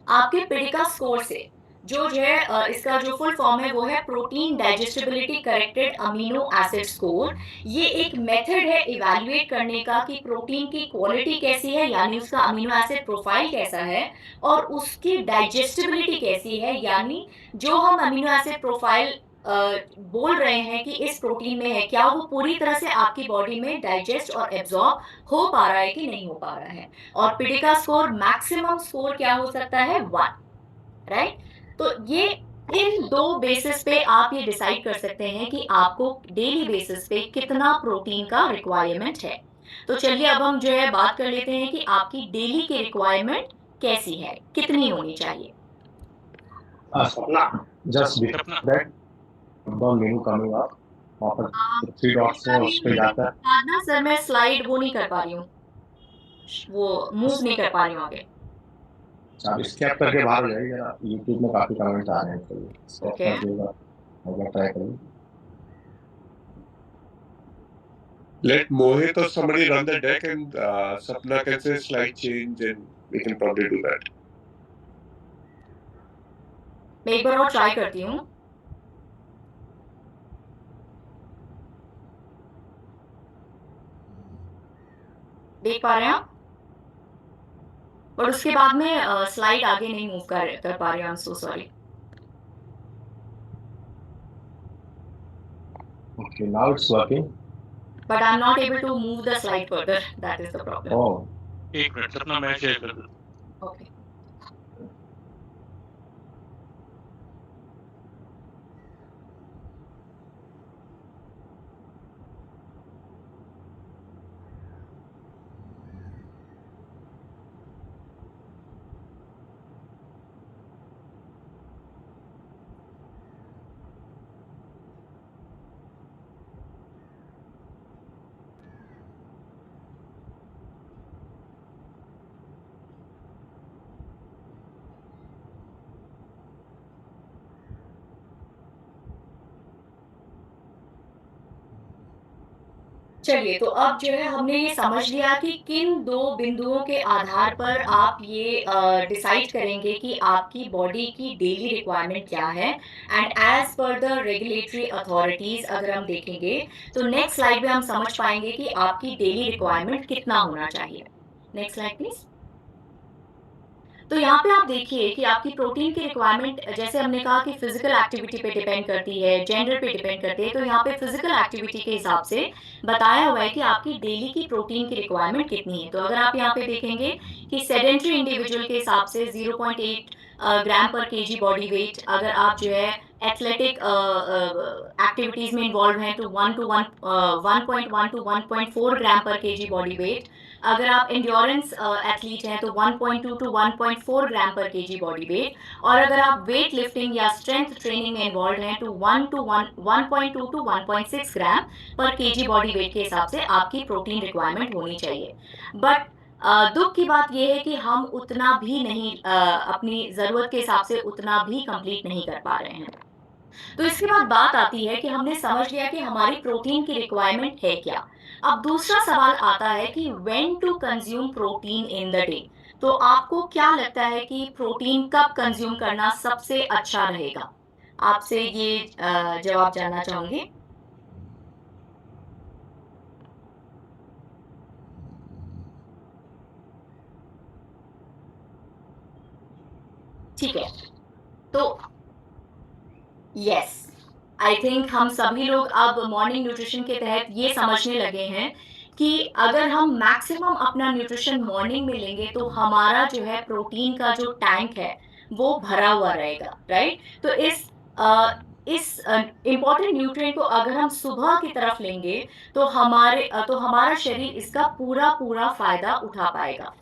आपके पिडिका स्कोर से। जो है इसका जो फुल फॉर्म है वो है protein digestibility corrected amino acid score. ये एक मेथड है इवैल्यूएट करने का कि प्रोटीन की क्वालिटी कैसी है, यानी उसका अमीनो एसिड प्रोफाइल कैसा है, और उसकी डाइजेस्टिबिलिटी कैसी है, यानी जो हम अमीनो एसिड प्रोफाइल बोल रहे हैं कि इस प्रोटीन में है, क्या वो पूरी तरह से आपकी बॉडी में डाइजेस्ट और एब्जॉर्ब हो पा रहा है कि नहीं हो पा रहा है। और पिडिका स्कोर मैक्सिमम स्कोर क्या हो सकता है, 1, राइट? तो ये इन 2 बेसिस पे आप ये डिसाइड कर सकते हैं कि आपको डेली बेसिस पे कितना प्रोटीन का रिक्वायरमेंट है। तो चलिए अब हम जो है बात कर लेते हैं कि आपकी डेली की रिक्वायरमेंट कैसी है, कितनी होनी चाहिए? Swapna, just before that, the menu coming up. वहाँ पर जो थ्री डॉट्स हैं उस पे जाकर ना सर, मैं स्लाइड वो नहीं कर पा रही हूँ, वो मूव नहीं कर पा रही हूँ आगे। आप स्केप करके बाहर हो जाइए जरा, यूट्यूब में काफी कमेंट्स आ रहे हैं, तो स्केप Okay. कर देगा, अगर ट्राई करिए। Let Mohit or somebody run the deck and Sapna can say slide change and we can probably do that. मैं एक बार और ट्राई करती हूँ। देख पा रहे हैं आप? और उसके बाद में स्लाइड आगे नहीं मूव कर पा रही हूँ। I am so sorry. Okay, now it's working. But I'm not able to move the slide further. That is the problem. Oh, एक मिनट सपना मैं शेयर कर दूं। Okay. चलिए, तो अब जो है हमने ये समझ लिया कि किन 2 बिंदुओं के आधार पर आप ये डिसाइड करेंगे कि आपकी बॉडी की डेली रिक्वायरमेंट क्या है। And as per the regulatory authorities अगर हम देखेंगे, तो नेक्स्ट स्लाइड में हम समझ पाएँगे कि आपकी डेली रिक्वायरमेंट कितना होना चाहिए। Next slide please. तो यहाँ पे आप देखिए कि आपकी प्रोटीन की रिक्वायरमेंट, जैसे हमने कहा कि फिजिकल एक्टिविटी पे डिपेंड करती है, जेंडर पे डिपेंड करती है, तो यहाँ पे फिजिकल एक्टिविटी के हिसाब से बताया हुआ है कि आपकी डेली की प्रोटीन की रिक्वायरमेंट कितनी है। तो अगर आप यहाँ पे देखेंगे कि सेडेंटरी इंडिविजुअल के हिसाब से 0.8 ग्राम पर केजी बॉडी वेट, अगर आप जो है एथलेटिक एक्टिविटीज में इन्वॉल्व हैं तो 1.1 टू 1.4 ग्राम पर केजी बॉडी वेट, अगर आप एंड्योरेंस एथलीट हैं तो 1.2 टू 1.4 ग्राम पर केजी बॉडी वेट, और अगर आप वेट लिफ्टिंग या स्ट्रेंथ ट्रेनिंग में इन्वॉल्व हैं तो 1.2 टू 1.6 ग्राम पर केजी बॉडी वेट के हिसाब से आपकी प्रोटीन रिक्वायरमेंट होनी चाहिए। बट दुख की बात यह है कि हम उतना भी नहीं अपनी ज़रूरत के हिसाब से उतना भी कंप्लीट नहीं कर पा रहे हैं। तो इसके बाद बात आती है कि हमने समझ लिया कि हमारी प्रोटीन की रिक्वायरमेंट है क्या। अब दूसरा सवाल आता है कि when to consume protein in the day. तो आपको क्या लगता है कि प्रोटीन कब कंज्यूम करना सबसे अच्छा रहेगा? आपसे ये जवाब जानना चाहूंगी। ठीक है, तो यस, आई थिंक हम सभी लोग अब मॉर्निंग न्यूट्रिशन के तहत ये समझने लगे हैं कि अगर हम मैक्सिमम अपना न्यूट्रिशन मॉर्निंग में लेंगे तो हमारा जो है प्रोटीन का जो टैंक है वो भरा हुआ रहेगा, राइट। तो इस इम्पॉर्टेंट न्यूट्रिएंट को अगर हम सुबह की तरफ लेंगे तो हमारा शरीर इसका पूरा फायदा उठा पाएगा,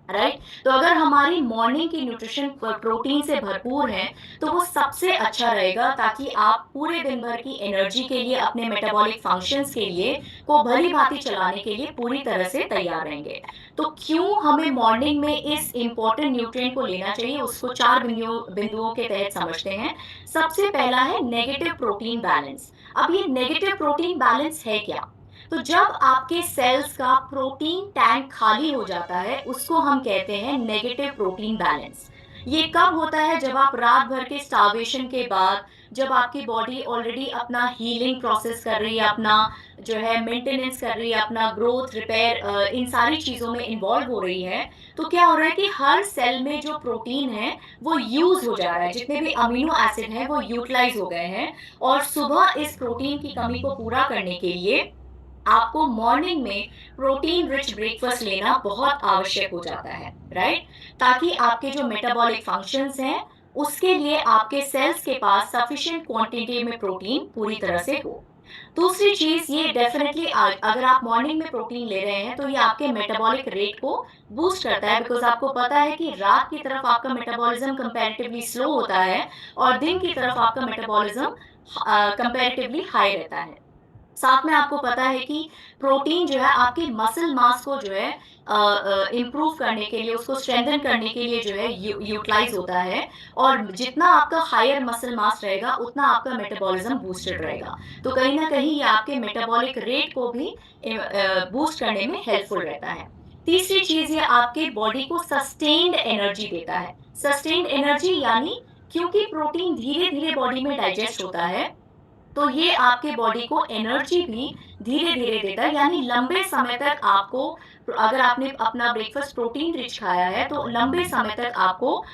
राइट। तो अगर हमारी मॉर्निंग की न्यूट्रिशन प्रोटीन से भरपूर है तो वो सबसे अच्छा रहेगा, ताकि आप पूरे दिन भर की एनर्जी के लिए, अपने मेटाबॉलिक फंक्शंस के लिए को भली भांति चलाने के लिए पूरी तरह से तैयार रहेंगे। तो क्यों हमें मॉर्निंग में इस इम्पोर्टेंट न्यूट्रिएंट को लेना चाहिए, उसको 4 बिंदुओं के तहत समझते हैं। सबसे पहला है नेगेटिव प्रोटीन बैलेंस। अब ये नेगेटिव प्रोटीन बैलेंस है क्या? तो जब आपके सेल्स का प्रोटीन टैंक खाली हो जाता है उसको हम कहते हैं नेगेटिव प्रोटीन बैलेंस। ये कब होता है? जब आप रात भर के स्टार्वेशन के बाद, जब आपकी बॉडी ऑलरेडी अपना हीलिंग प्रोसेस कर रही है, अपना जो है मेंटेनेंस कर रही है, अपना ग्रोथ, रिपेयर, इन सारी चीज़ों में इन्वॉल्व हो रही है। तो क्या हो रहा है कि हर सेल में जो प्रोटीन है वो यूज़ हो जा रहा है, जितने भी अमीनो एसिड हैं वो यूटिलाइज हो गए हैं। और सुबह इस प्रोटीन की कमी को पूरा करने के लिए आपको मॉर्निंग में प्रोटीन रिच ब्रेकफास्ट लेना बहुत आवश्यक हो जाता है, राइट। ताकि आपके जो मेटाबॉलिक फंक्शंस हैं उसके लिए आपके सेल्स के पास सफिशिएंट क्वांटिटी में प्रोटीन पूरी तरह से हो। दूसरी चीज ये डेफिनेटली, अगर आप मॉर्निंग में प्रोटीन ले रहे हैं तो ये आपके मेटाबॉलिक रेट को बूस्ट करता है, बिकॉज आपको पता है कि रात की तरफ आपका मेटाबॉलिज्म कंपैरेटिवली स्लो होता है और दिन की तरफ आपका मेटाबॉलिज्म कंपैरेटिवली हाई रहता है। साथ में आपको पता है कि प्रोटीन जो है आपके मसल मास को जो है इम्प्रूव करने के लिए, उसको स्ट्रेंथन करने के लिए जो है यूटिलाइज होता है, और जितना आपका हायर मसल मास रहेगा उतना आपका मेटाबॉलिज्म बूस्टेड रहेगा। तो कहीं ना कहीं ये आपके मेटाबॉलिक रेट को भी बूस्ट करने में हेल्पफुल रहता है। तीसरी चीज, ये आपके बॉडी को सस्टेन्ड एनर्जी देता है। सस्टेन्ड एनर्जी यानी क्योंकि प्रोटीन धीरे धीरे बॉडी में डाइजेस्ट होता है, तो ये आपके बॉडी को एनर्जी भी धीरे धीरे देता है, यानी लंबे समय तक आपको, अगर आपने अपना ब्रेकफास्ट प्रोटीन रिच खाया है तो लंबे समय तक आपको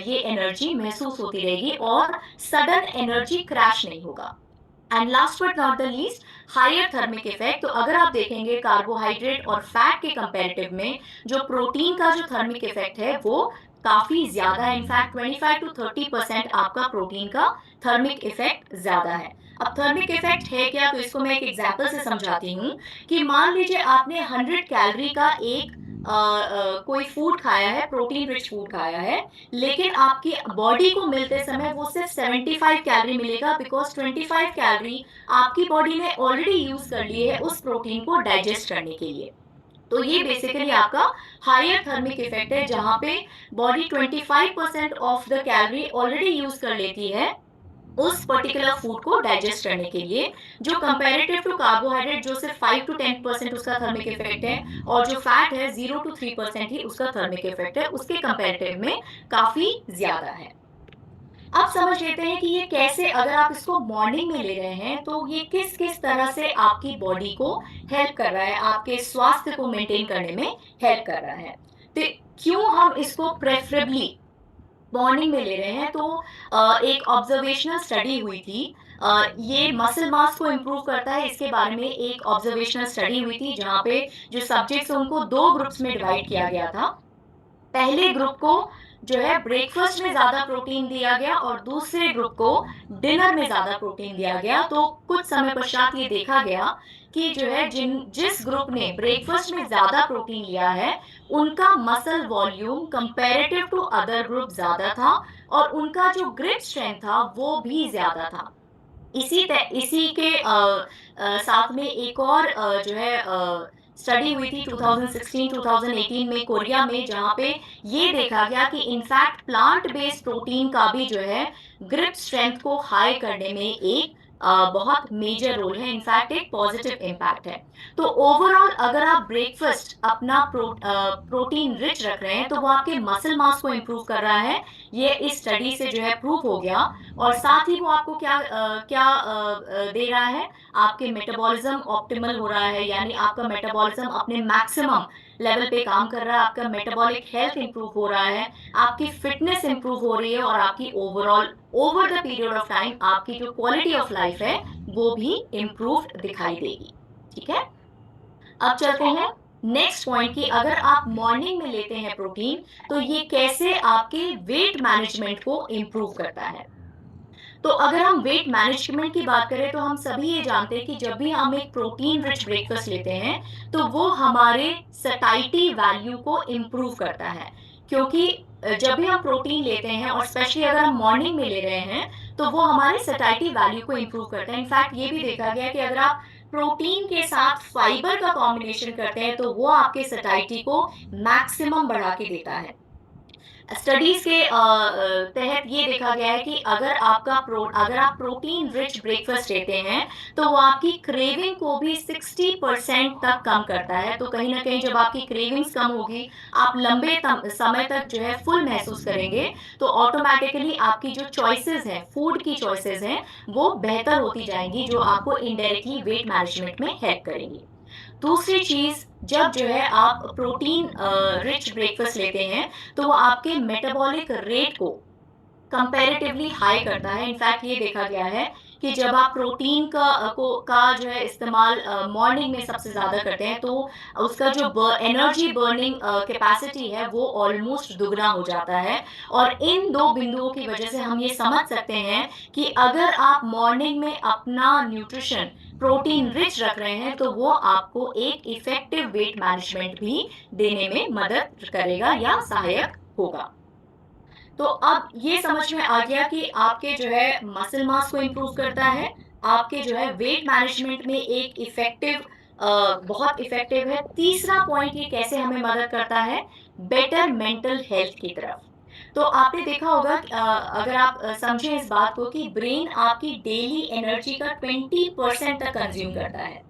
ये एनर्जी महसूस होती रहेगी और सडन एनर्जी क्रैश नहीं होगा। And last but not the least, higher thermic effect. तो अगर आप देखेंगे कार्बोहाइड्रेट और फैट के कंपैरेटिव में जो प्रोटीन का जो थर्मिक इफेक्ट है वो काफी ज्यादा है। इनफैक्ट 25 to 30% आपका प्रोटीन का थर्मिक इफेक्ट ज्यादा है। अब थर्मिक इफेक्ट है क्या, तो इसको मैं एक एग्जांपल से समझाती हूँ कि मान लीजिए आपने 100 कैलोरी का एक कोई फूड खाया है, प्रोटीन रिच फूड खाया है, लेकिन आपकी बॉडी को मिलते समय वो सिर्फ 75 कैलोरी मिलेगा, बिकॉज 25 कैलोरी आपकी बॉडी ने ऑलरेडी यूज कर ली है उस प्रोटीन को डाइजेस्ट करने के लिए। तो ये बेसिकली आपका हायर थर्मिक इफेक्ट है, जहां पे body 25% of the calorie already use कर लेती है उस पर्टिकुलर फूड को डाइजेस्ट करने के लिए, जो कंपैरेटिव टू कार्बोहाइड्रेट जो सिर्फ 5 to 10% उसका थर्मिक इफेक्ट है, और जो फैट है 0 to 3% ही उसका थर्मिक इफेक्ट है, उसके कंपैरेटिव में काफी ज्यादा है। अब समझ लेते हैं कि ये कैसे, अगर आप इसको मॉर्निंग में ले रहे हैं तो ये किस किस तरह से आपकी बॉडी को हेल्प कर रहा है, आपके स्वास्थ्य को मेंटेन करने में हेल्प कर रहा है। तो क्यों हम इसको प्रेफरेबली मॉर्निंग में ले रहे हैं, तो एक ऑब्जर्वेशनल स्टडी हुई थी। ये मसल मास को इम्प्रूव करता है, इसके बारे में एक ऑब्जर्वेशनल स्टडी हुई थी जहाँ पे जो सब्जेक्ट्स उनको 2 ग्रुप्स में डिवाइड किया गया था। पहले ग्रुप को जो है ब्रेकफास्ट में ज्यादा प्रोटीन दिया गया और दूसरे ग्रुप को डिनर में ज्यादा प्रोटीन दिया गया। तो कुछ समय पश्चात ये देखा गया कि जो है जिस ग्रुप ने ब्रेकफास्ट में ज्यादा प्रोटीन लिया है उनका muscle volume comparative to other group ज्यादा था, और उनका जो ग्रिप स्ट्रेंथ था वो भी ज्यादा था। इसी के साथ में एक और जो है स्टडी हुई थी 2016-2018 में कोरिया में, जहाँ पे ये देखा गया कि इनफैक्ट प्लांट बेस्ड प्रोटीन का भी जो है ग्रिप स्ट्रेंथ को हाई करने में एक बहुत मेजर रोल है, इनफैक्ट एक पॉजिटिव इम्पैक्ट है। तो ओवरऑल अगर आप ब्रेकफास्ट अपना प्रोटीन रिच रख रहे हैं तो वो आपके मसल मास को इम्प्रूव कर रहा है, ये इस स्टडी से जो है प्रूव हो गया। और साथ ही वो आपको क्या दे रहा है, आपके मेटाबॉलिज्म ऑप्टिमल हो रहा है, यानी आपका मेटाबॉलिज्म अपने मैक्सिमम लेवल पे काम कर रहा है, आपका मेटाबॉलिक हेल्थ इंप्रूव हो रहा है, आपकी फिटनेस इंप्रूव हो रही है, और आपकी overall over the period of time आपकी जो क्वालिटी ऑफ लाइफ है वो भी इम्प्रूव दिखाई देगी। ठीक है, अब चलते हैं नेक्स्ट पॉइंट की, अगर आप मॉर्निंग में लेते हैं प्रोटीन तो ये कैसे आपके वेट मैनेजमेंट को इम्प्रूव करता है। तो अगर हम वेट मैनेजमेंट की बात करें तो हम सभी ये जानते हैं कि जब भी हम एक प्रोटीन रिच ब्रेकफास्ट लेते हैं तो वो हमारे सटाइटी वैल्यू को इम्प्रूव करता है, क्योंकि जब भी हम प्रोटीन लेते हैं और स्पेशली अगर हम मॉर्निंग में ले रहे हैं तो वो हमारे सटाइटी वैल्यू को इम्प्रूव करता है। इनफैक्ट ये भी देखा गया कि अगर आप प्रोटीन के साथ फाइबर का कॉम्बिनेशन करते हैं तो वो आपके सटाइटी को मैक्सिमम बढ़ा के देता है। स्टडीज के तहत ये देखा गया है कि अगर आप प्रोटीन रिच ब्रेकफास्ट लेते हैं तो वो आपकी क्रेविंग को भी 60% तक कम करता है। तो कहीं ना कहीं जब आपकी क्रेविंग्स कम होगी, आप लंबे समय तक जो है फुल महसूस करेंगे, तो ऑटोमेटिकली आपकी जो चॉइसेस हैं, फूड की चॉइसेस हैं, वो बेहतर होती जाएंगी, जो आपको इनडायरेक्टली वेट मैनेजमेंट में हेल्प करेंगी। दूसरी चीज, जब जो है आप प्रोटीन रिच ब्रेकफास्ट लेते हैं तो वो आपके मेटाबॉलिक रेट को कंपैरेटिवली हाई करता है। इनफैक्ट ये देखा गया है कि जब आप प्रोटीन का जो है इस्तेमाल मॉर्निंग में सबसे ज़्यादा करते हैं तो उसका जो एनर्जी बर्निंग कैपेसिटी है वो ऑलमोस्ट दुगना हो जाता है। और इन 2 बिंदुओं की वजह से हम ये समझ सकते हैं कि अगर आप मॉर्निंग में अपना न्यूट्रिशन प्रोटीन रिच रख रहे हैं तो वो आपको एक इफेक्टिव वेट मैनेजमेंट भी देने में मदद करेगा या सहायक होगा। तो अब ये समझ में आ गया कि आपके जो है मसल मास को इम्प्रूव करता है, आपके जो है वेट मैनेजमेंट में एक इफ़ेक्टिव बहुत इफ़ेक्टिव है। तीसरा पॉइंट ये कैसे हमें मदद करता है, बेटर मेंटल हेल्थ की तरफ। तो आपने देखा होगा अगर आप समझें इस बात को कि ब्रेन आपकी डेली एनर्जी का 20% तक कंज़्यूम करता है।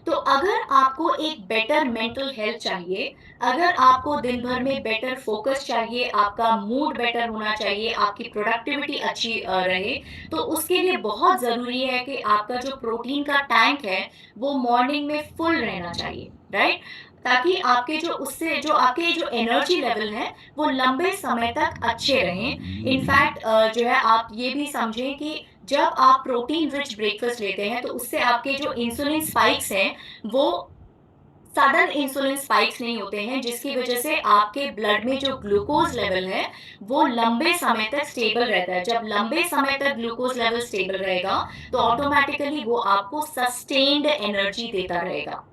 तो अगर आपको एक बेटर मेंटल हेल्थ चाहिए, अगर आपको दिन भर में बेटर फोकस चाहिए, आपका मूड बेटर होना चाहिए, आपकी प्रोडक्टिविटी अच्छी रहे, तो उसके लिए बहुत ज़रूरी है कि आपका जो प्रोटीन का टैंक है, वो मॉर्निंग में फुल रहना चाहिए, राइट? ताकि आपके जो उससे जो आपके जो एनर्जी लेवल है, वो लंबे समय तक अच्छे रहें। इनफैक्ट जो है आप ये भी समझें कि जब आप प्रोटीन रिच ब्रेकफास्ट लेते हैं, तो उससे आपके जो इंसुलिन स्पाइक्स हैं, वो सडन इंसुलिन स्पाइक्स नहीं होते हैं, जिसकी वजह से आपके ब्लड में जो ग्लूकोज लेवल है, वो लंबे समय तक स्टेबल रहता है। जब लंबे समय तक ग्लूकोज लेवल स्टेबल रहेगा, तो ऑटोमैटिकली वो आपको सस्टेन्ड एनर्जी देता रहेगा।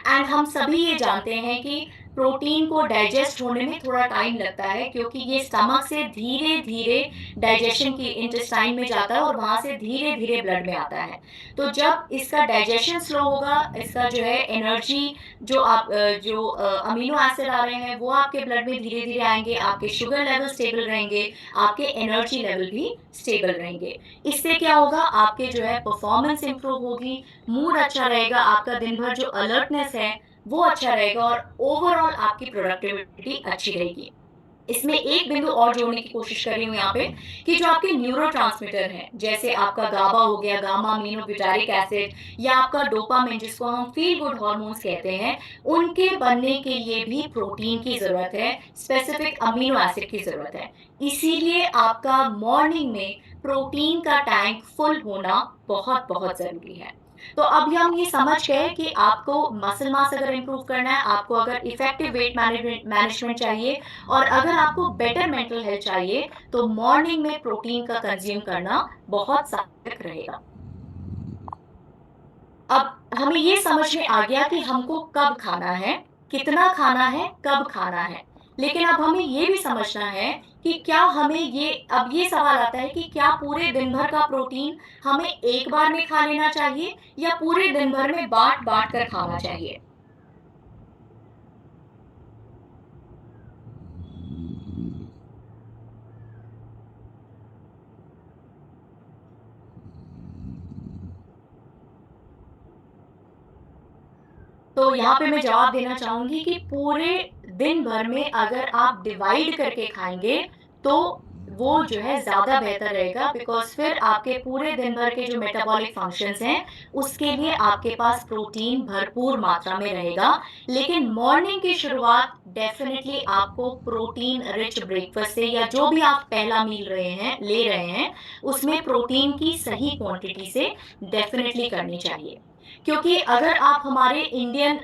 एंड हम सभी ये जानते हैं कि प्रोटीन को डाइजेस्ट होने में थोड़ा टाइम लगता है, क्योंकि ये स्टमक से धीरे-धीरे डाइजेशन की इंटेस्टाइन में जाता है और वहाँ से धीरे-धीरे ब्लड में आता है। तो जब इसका डाइजेशन स्लो होगा, इसका जो है एनर्जी जो अमीनो एसिड आ रहे हैं वो आपके ब्लड में धीरे-धीरे आएँगे, आपके शुगर लेवल स्टेबल रहेंगे, आपके एनर्जी लेवल भी स्टेबल रहेंगे। इससे क्या होगा, आपके जो है परफॉर्मेंस इम्प्रूव होगी, मूड अच्छा रहेगा, आपका दिन भर जो अलर्टनेस है वो अच्छा रहेगा और ओवरऑल आपकी प्रोडक्टिविटी अच्छी रहेगी। इसमें एक बिंदु और जोड़ने की कोशिश कर रही हूँ यहाँ पे कि जो आपके न्यूरोट्रांसमीटर हैं, जैसे आपका गाबा हो गया, गामा अमीनोब्यूटारिक एसिड, या आपका डोपामाइन जिसको हम फील गुड हार्मोन्स कहते हैं, उनके बनने के लिए भी प्रोटीन की ज़रूरत है, स्पेसिफिक अमीनो एसिड की ज़रूरत है। इसीलिए आपका मॉर्निंग में प्रोटीन का टैंक फुल होना बहुत-बहुत ज़रूरी है। तो अब हम ये समझ गए कि आपको मसल मास अगर इम्प्रूव करना है, आपको अगर इफेक्टिव वेट मैनेजमेंट मैनेजमेंट चाहिए और अगर आपको बेटर मेंटल हेल्थ चाहिए, तो मॉर्निंग में प्रोटीन का कंज्यूम करना बहुत सहायक रहेगा। अब हमें ये समझ में आ गया कि हमको कब खाना है, कितना खाना है, कब खाना है। लेकिन अब हमें ये भी समझना है कि क्या हमें अब ये सवाल आता है कि क्या पूरे दिन भर का प्रोटीन हमें एक बार में खा लेना चाहिए या पूरे दिन भर में बाँट-बाँट कर खाना चाहिए? तो यहाँ पे मैं जवाब देना चाहूँगी कि पूरे दिन भर में अगर आप डिवाइड करके खाएँगे, तो वो जो है ज़्यादा बेहतर रहेगा, बिकॉज़ फिर आपके पूरे दिन भर के जो मेटाबॉलिक फंक्शंस हैं, उसके लिए आपके पास प्रोटीन भरपूर मात्रा में रहेगा। लेकिन मॉर्निंग की शुरुआत डेफ़िनिटली आपको प्रोटीन रिच ब्रेकफ़ास्ट से या जो भी आप पहला मील ले रहे हैं, उसमें प्रोटीन की सही क्वांटिटी से डेफ़िनिटली करनी चाहिए। क्योंकि अगर आप हमारे इंडियन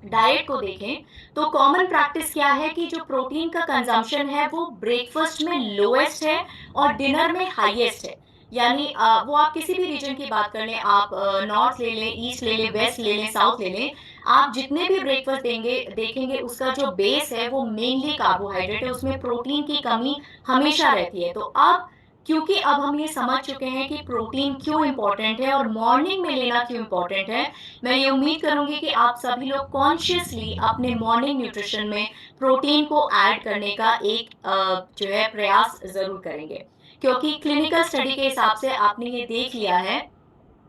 डाइट को देखें, तो कॉमन प्रैक्टिस क्या है कि जो प्रोटीन का कंज़म्पशन है, वो ब्रेकफ़ास्ट में लोएस्ट है और डिनर में हाईएस्ट है। यानी वो आप किसी भी रीजन की बात कर लें, आप नॉर्थ ले लें, ईस्ट ले लें, वेस्ट ले लें, साउथ ले लें, आप जितने भी ब्रेकफ़ास्ट देखेंगे उसका जो बेस है, वो मेनली कार्बोहाइड्रेट है, उसमें प्रोटीन की कमी हमेशा रहती है। तो अब क्योंकि अब हम ये समझ चुके हैं कि प्रोटीन क्यों इम्पोर्टेंट है और मॉर्निंग में लेना क्यों इम्पोर्टेंट है, मैं ये उम्मीद करूँगी कि आप सभी लोग कॉन्शियसली अपने मॉर्निंग न्यूट्रिशन में प्रोटीन को ऐड करने का एक जो है प्रयास ज़रूर करेंगे। क्योंकि क्लिनिकल स्टडी के हिसाब से आपने ये देख लिया है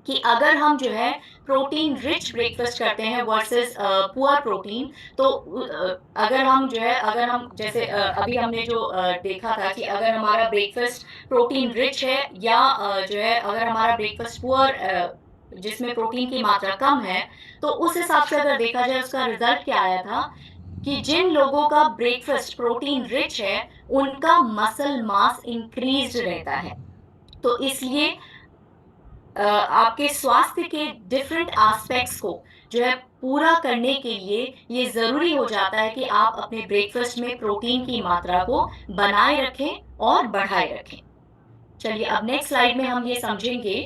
कि अगर हम जो है प्रोटीन रिच ब्रेकफ़ास्ट करते हैं वर्सेस पुअर प्रोटीन, तो अगर हम जैसे अभी हमने जो देखा था कि अगर हमारा ब्रेकफ़ास्ट प्रोटीन रिच है या जो है अगर हमारा ब्रेकफ़ास्ट पुअर जिसमें प्रोटीन की मात्रा कम है, तो उस हिसाब से अगर देखा जाए उसका रिज़ल्ट क्या आया था कि जिन लोगों का ब्रेकफ़ास्ट प्रोटीन रिच है, उनका मसल मास इंक्रीज़्ड रहता है। तो इसलिए आपके स्वास्थ्य के डिफरेंट एस्पेक्ट्स को जो है पूरा करने के लिए ये ज़रूरी हो जाता है कि आप अपने ब्रेकफ़ास्ट में प्रोटीन की मात्रा को बनाए रखें और बढ़ाए रखें। चलिए अब नेक्स्ट स्लाइड में हम ये समझेंगे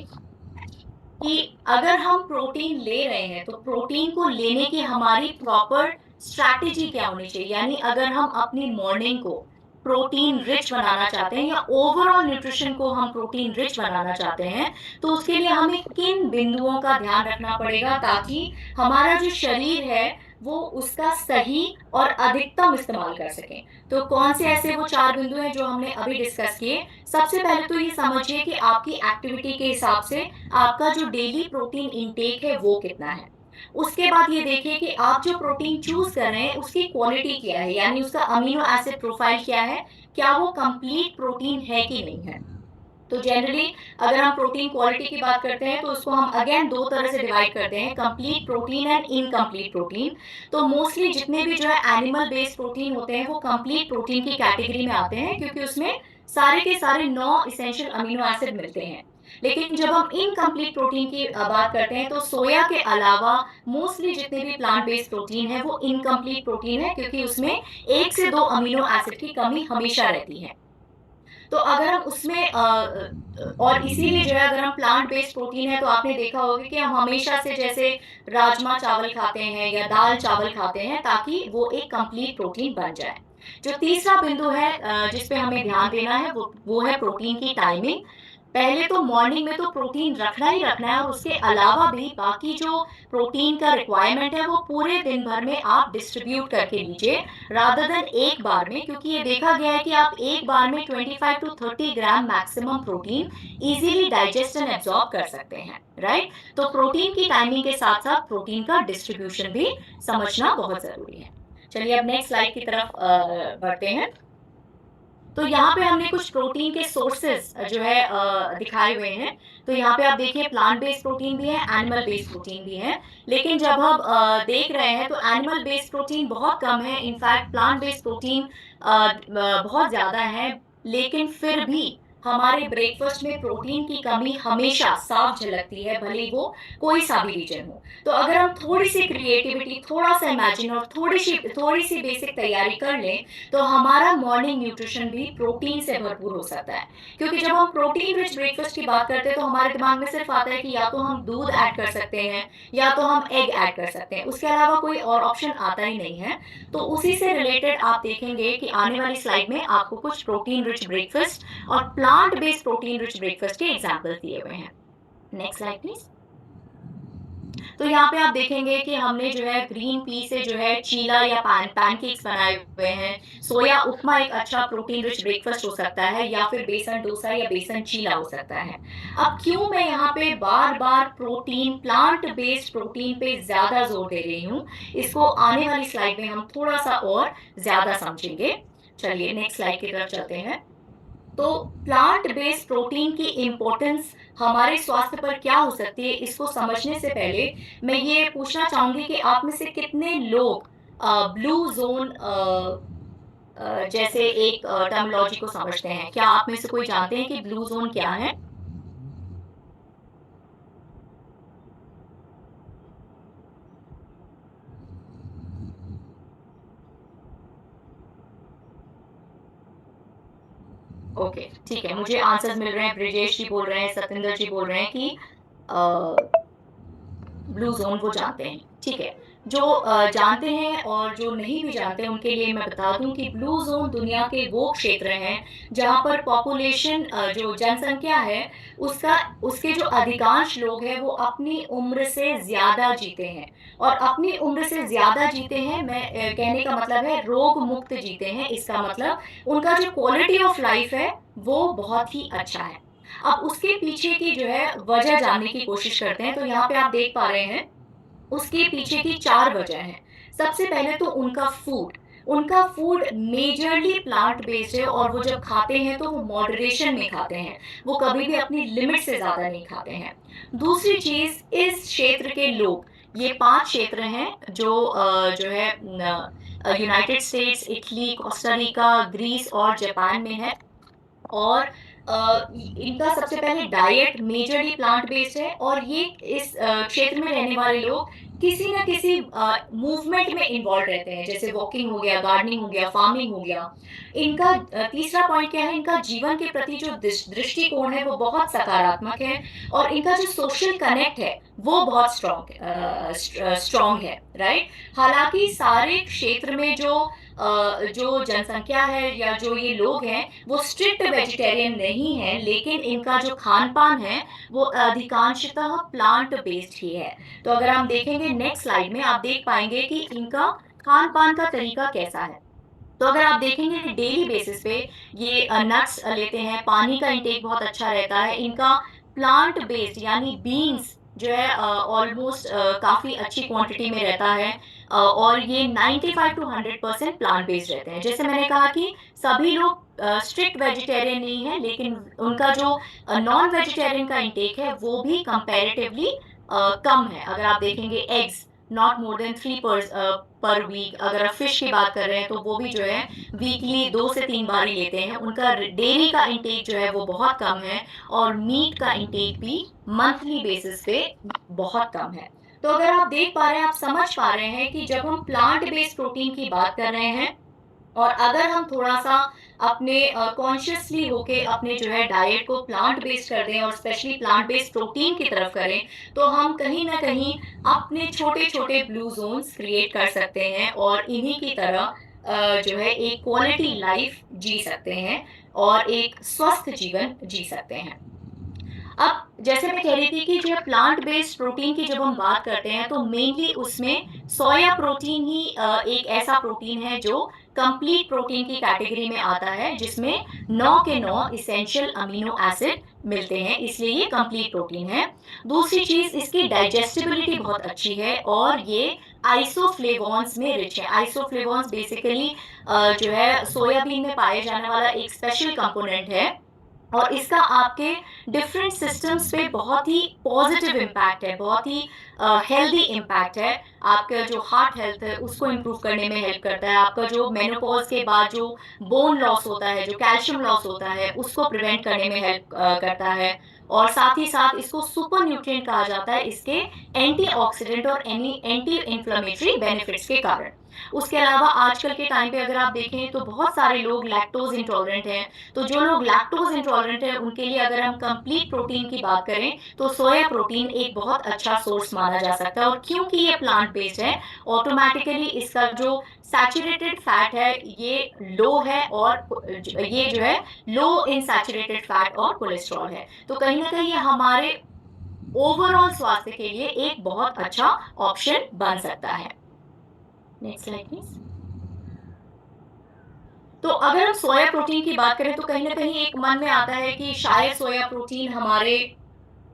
कि अगर हम प्रोटीन ले रहे हैं, तो प्रोटीन को लेने की हमारी प्रॉपर स्ट्रैटेजी क्या होनी चाहिए? यानी अगर हम अपनी मॉर्निंग को प्रोटीन रिच बनाना चाहते हैं या ओवरऑल न्यूट्रिशन को हम प्रोटीन रिच बनाना चाहते हैं, तो उसके लिए हमें किन बिंदुओं का ध्यान रखना पड़ेगा ताकि हमारा जो शरीर है वो उसका सही और अधिकतम इस्तेमाल कर सकें। तो कौन से ऐसे वो 4 बिंदु हैं जो हमने अभी डिस्कस किए। सबसे पहले तो ये समझिए कि आपकी एक्टिविटी के हिसाब से आपका जो डेली प्रोटीन इनटेक है वो कितना है। उसके बाद ये देखिए कि आप जो प्रोटीन चूज कर रहे हैं उसकी क्वालिटी क्या है, यानी उसका अमीनो एसिड प्रोफाइल क्या है, क्या वो कंप्लीट प्रोटीन है कि नहीं है। तो जनरली अगर हम प्रोटीन क्वालिटी की बात करते हैं तो उसको हम अगेन 2 तरह से डिवाइड करते हैं, complete protein and incomplete protein. तो मोस्टली जितने भी जो है एनिमल बेस्ड प्रोटीन होते हैं वो कंप्लीट प्रोटीन की कैटेगरी में आते हैं, क्योंकि उसमें सारे के सारे 9 एसेंशियल अमीनो एसिड मिलते हैं। लेकिन जब हम इनकम्प्लीट प्रोटीन की बात करते हैं तो सोया के अलावा मोस्टली जितने भी प्लांट बेस्ड प्रोटीन है वो इनकम्प्लीट प्रोटीन है, क्योंकि उसमें 1 से 2 अमीनो एसिड की कमी हमेशा रहती है। तो अगर हम उसमें और इसीलिए जो है अगर हम प्लांट बेस्ड प्रोटीन है तो आपने देखा होगा कि हम हमेशा से जैसे राजमा चावल खाते हैं या दाल चावल खाते हैं ताकि वो एक कंप्लीट प्रोटीन बन जाए। जो तीसरा बिंदु है जिस पे हमें ध्यान देना है वो है प्रोटीन की टाइमिंग। पहले तो मॉर्निंग में तो प्रोटीन रखना ही रखना है और उसके अलावा भी बाकी जो प्रोटीन का रिक्वायरमेंट है वो पूरे दिन भर में आप डिस्ट्रीब्यूट करके लीजिए रादर देन एक बार में, क्योंकि ये देखा गया है कि आप एक बार में 25 to 30 gram maximum protein easily digest and absorb कर सकते हैं, राइट। तो प्रोटीन की टाइमिंग के साथ साथ प्रोटीन का डिस्ट्रीब्यूशन भी समझना बहुत जरूरी है। चलिए अब नेक्स्ट स्लाइड की तरफ बढ़ते हैं। तो यहाँ पे हमने कुछ प्रोटीन के सोर्सेज जो है दिखाए हुए हैं। तो यहाँ पे आप देखिए प्लांट बेस्ड प्रोटीन भी है, एनिमल बेस्ड प्रोटीन भी है। लेकिन जब हम देख रहे हैं तो एनिमल बेस्ड प्रोटीन बहुत कम है, इनफैक्ट प्लांट बेस्ड प्रोटीन बहुत ज्यादा है। लेकिन फिर भी हमारे ब्रेकफास्ट में प्रोटीन की कमी हमेशा साफ झलकती है, भले ही वो कोई सा भी रीजन हो। तो अगर हम थोड़ी सी क्रिएटिविटी, थोड़ा सा इमेजिन और थोड़ी सी बेसिक तैयारी कर लें तो हमारा मॉर्निंग न्यूट्रिशन भी प्रोटीन से भरपूर हो सकता है। क्योंकि जब हम प्रोटीन रिच ब्रेकफास्ट की बात करते हैं तो हमारे दिमाग में सिर्फ आता है कि या तो हम दूध ऐड कर सकते हैं या तो हम एग ऐड कर सकते हैं, उसके अलावा कोई और ऑप्शन आता ही नहीं है। तो उसी से रिलेटेड आप देखेंगे कि आने वाली स्लाइड में आपको कुछ प्रोटीन रिच ब्रेकफास्ट और plant based protein rich breakfast के एग्जाम्पल दिए हुए हैं। Next slide please. तो यहाँ पे आप देखेंगे कि हमने जो है ग्रीन पी से जो है चीला या पैनकेक्स बनाए हुए हैं। सोया उपमा एक अच्छा प्रोटीन रिच ब्रेकफास्ट हो सकता है, या फिर बेसन डोसा या बेसन चीला हो सकता है। अब क्यों मैं यहाँ पे बार बार प्रोटीन, प्लांट बेस्ड प्रोटीन पे ज्यादा जोर दे रही हूँ, इसको आने वाली स्लाइड में हम थोड़ा सा और ज्यादा समझेंगे। चलिए नेक्स्ट स्लाइड की तरफ चलते हैं। तो प्लांट बेस्ड प्रोटीन की इम्पोर्टेंस हमारे स्वास्थ्य पर क्या हो सकती है, इसको समझने से पहले मैं ये पूछना चाहूंगी कि आप में से कितने लोग ब्लू जोन जैसे एक टर्मिनोलॉजी को समझते हैं। क्या आप में से कोई जानते हैं कि ब्लू जोन क्या है? ओके ठीक है, मुझे आंसर्स मिल रहे हैं। ब्रिजेश जी बोल रहे हैं, सतिंदर जी बोल रहे हैं कि ब्लू जोन वो जानते हैं। ठीक है, जो जानते हैं और जो नहीं भी जानते उनके लिए मैं बता दूं कि ब्लू जोन दुनिया के वो क्षेत्र हैं जहां पर पॉपुलेशन, जो जनसंख्या है उसके जो अधिकांश लोग हैं वो अपनी उम्र से ज्यादा जीते हैं। और अपनी उम्र से ज्यादा जीते हैं, मैं कहने का मतलब है रोग मुक्त जीते हैं। इसका मतलब उनका जो क्वालिटी ऑफ लाइफ है वो बहुत ही अच्छा है। अब उसके पीछे की जो है वजह जानने की कोशिश करते हैं। तो यहाँ पे आप देख पा रहे हैं उसके पीछे की 4 वजह हैं। सबसे पहले तो उनका फूड मेजरली प्लांट बेस्ड है और वो जब खाते हैं तो वो मॉडरेशन में खाते हैं, वो कभी भी अपनी लिमिट से ज्यादा नहीं खाते हैं। दूसरी चीज, इस क्षेत्र के लोग, ये 5 क्षेत्र हैं जो है United States, Italy, Costa Rica, Greece और जापान में है। और इनका सबसे पहले डाइट मेजरली प्लांट बेस्ड है और ये इस क्षेत्र में रहने वाले लोग किसी न किसी मूवमेंट में इन्वॉल्व रहते हैं, जैसे वॉकिंग हो गया, गार्डनिंग हो गया, फार्मिंग हो गया। इनका तीसरा पॉइंट क्या है, इनका जीवन के प्रति जो दृष्टिकोण है वो बहुत सकारात्मक है और इनका जो सोशल कनेक्ट है वो बहुत स्ट्रॉन्ग है, राइट। हालांकि सारे क्षेत्र में जो जो जनसंख्या है या जो ये लोग हैं, वो स्ट्रिक्ट वेजिटेरियन नहीं हैं, लेकिन इनका जो खान-पान है, वो अधिकांशतः प्लांट बेस्ड ही है। तो अगर हम देखेंगे नेक्स्ट स्लाइड में, आप देख पाएँगे कि इनका खान-पान का तरीका कैसा है। तो अगर आप देखेंगे कि डेली बेसिस पे ये नट्स लेते हैं, पानी का इंटेक बहुत अच्छा रहता है, इनका प्लांट बेस्ड यानी बीन्स जो है ऑलमोस्ट काफ़ी अच्छी क्वांटिटी में रहता है, और ये 95 टू 100% प्लांट बेस्ड रहते हैं। जैसे मैंने कहा कि सभी लोग स्ट्रिक्ट वेजिटेरियन नहीं है, लेकिन उनका जो नॉन वेजिटेरियन का इंटेक है वो भी कंपैरेटिवली कम है। अगर आप देखेंगे एग्स नॉट मोर देन 3 पर वीक। अगर आप फिश की बात कर रहे हैं तो वो भी जो है वीकली 2 से 3 बार ही लेते हैं। उनका डेयरी का इंटेक जो है वो बहुत कम है, और मीट का इंटेक भी मंथली बेसिस पे बहुत कम है। तो अगर आप देख पा रहे हैं, आप समझ पा रहे हैं कि जब हम प्लांट बेस्ड प्रोटीन की बात कर रहे हैं, और अगर हम थोड़ा-सा अपने कॉन्शियसली होके अपने जो है डाइट को प्लांट बेस्ड कर दें और स्पेशली प्लांट बेस्ड प्रोटीन की तरफ करें, तो हम कहीं न कहीं अपने छोटे-छोटे ब्लू ज़ोन्स क्रिएट कर सकते हैं, और इन्हीं की तरह जो है एक क्वालिटी लाइफ़ जी सकते हैं और एक स्वस्थ जीवन जी सकते हैं। अब जैसे मैं कह रही थी कि जो है प्लांट बेस्ड प्रोटीन की जब हम बात करते हैं, तो मेनली उसमें सोया प्रोटीन ही एक ऐसा प्रोटीन है जो कंप्लीट प्रोटीन की कैटेगरी में आता है, जिसमें 9 के 9 एसेंशियल अमीनो एसिड मिलते हैं, इसलिए ये कंप्लीट प्रोटीन है। दूसरी चीज़, इसकी डाइजेस्टिबिलिटी बहुत अच्छी है, और ये आइसोफ्लेवोन्स में रिच है। आइसोफ्लेवोन्स बेसिकली जो है सोयाबीन में पाए जाने वाला एक स्पेशल कंपोनेंट है, और इसका आपके डिफरेंट सिस्टम्स पे बहुत ही पॉजिटिव इम्पैक्ट है, बहुत ही हेल्दी इम्पैक्ट है। आपका जो हार्ट हेल्थ है उसको इम्प्रूव करने में हेल्प करता है, आपका जो मेनोपॉज के बाद जो बोन लॉस होता है, जो कैल्शियम लॉस होता है, उसको प्रिवेंट करने में हेल्प करता है, और साथ ही साथ इसको सुपर न्यूट्रिएंट कहा जाता है इसके एंटीऑक्सीडेंट और एंटी इन्फ्लेमेटरी बेनिफिट्स के कारण। उसके अलावा आजकल के टाइम पे अगर आप देखें तो बहुत सारे लोग लैक्टोज इंटॉलरेंट हैं, तो जो लोग लैक्टोज इंटॉलरेंट हैं उनके लिए अगर हम कंप्लीट प्रोटीन की बात करें, तो सोया प्रोटीन एक बहुत अच्छा सोर्स माना जा सकता है। और क्योंकि ये प्लांट बेस्ड है, ऑटोमेटिकली इसका जो सैचुरेटेड फैट है ये लो है, और ये जो है लो इन सैचुरेटेड फैट और कोलेस्ट्रॉल है। तो कहीं ना कहीं ये हमारे ओवरऑल स्वास्थ्य के लिए एक बहुत अच्छा ऑप्शन बन सकता है। Next slide please. तो अगर हम सोया प्रोटीन की बात करें, तो कहीं ना कहीं एक मन में आता है कि शायद सोया प्रोटीन हमारे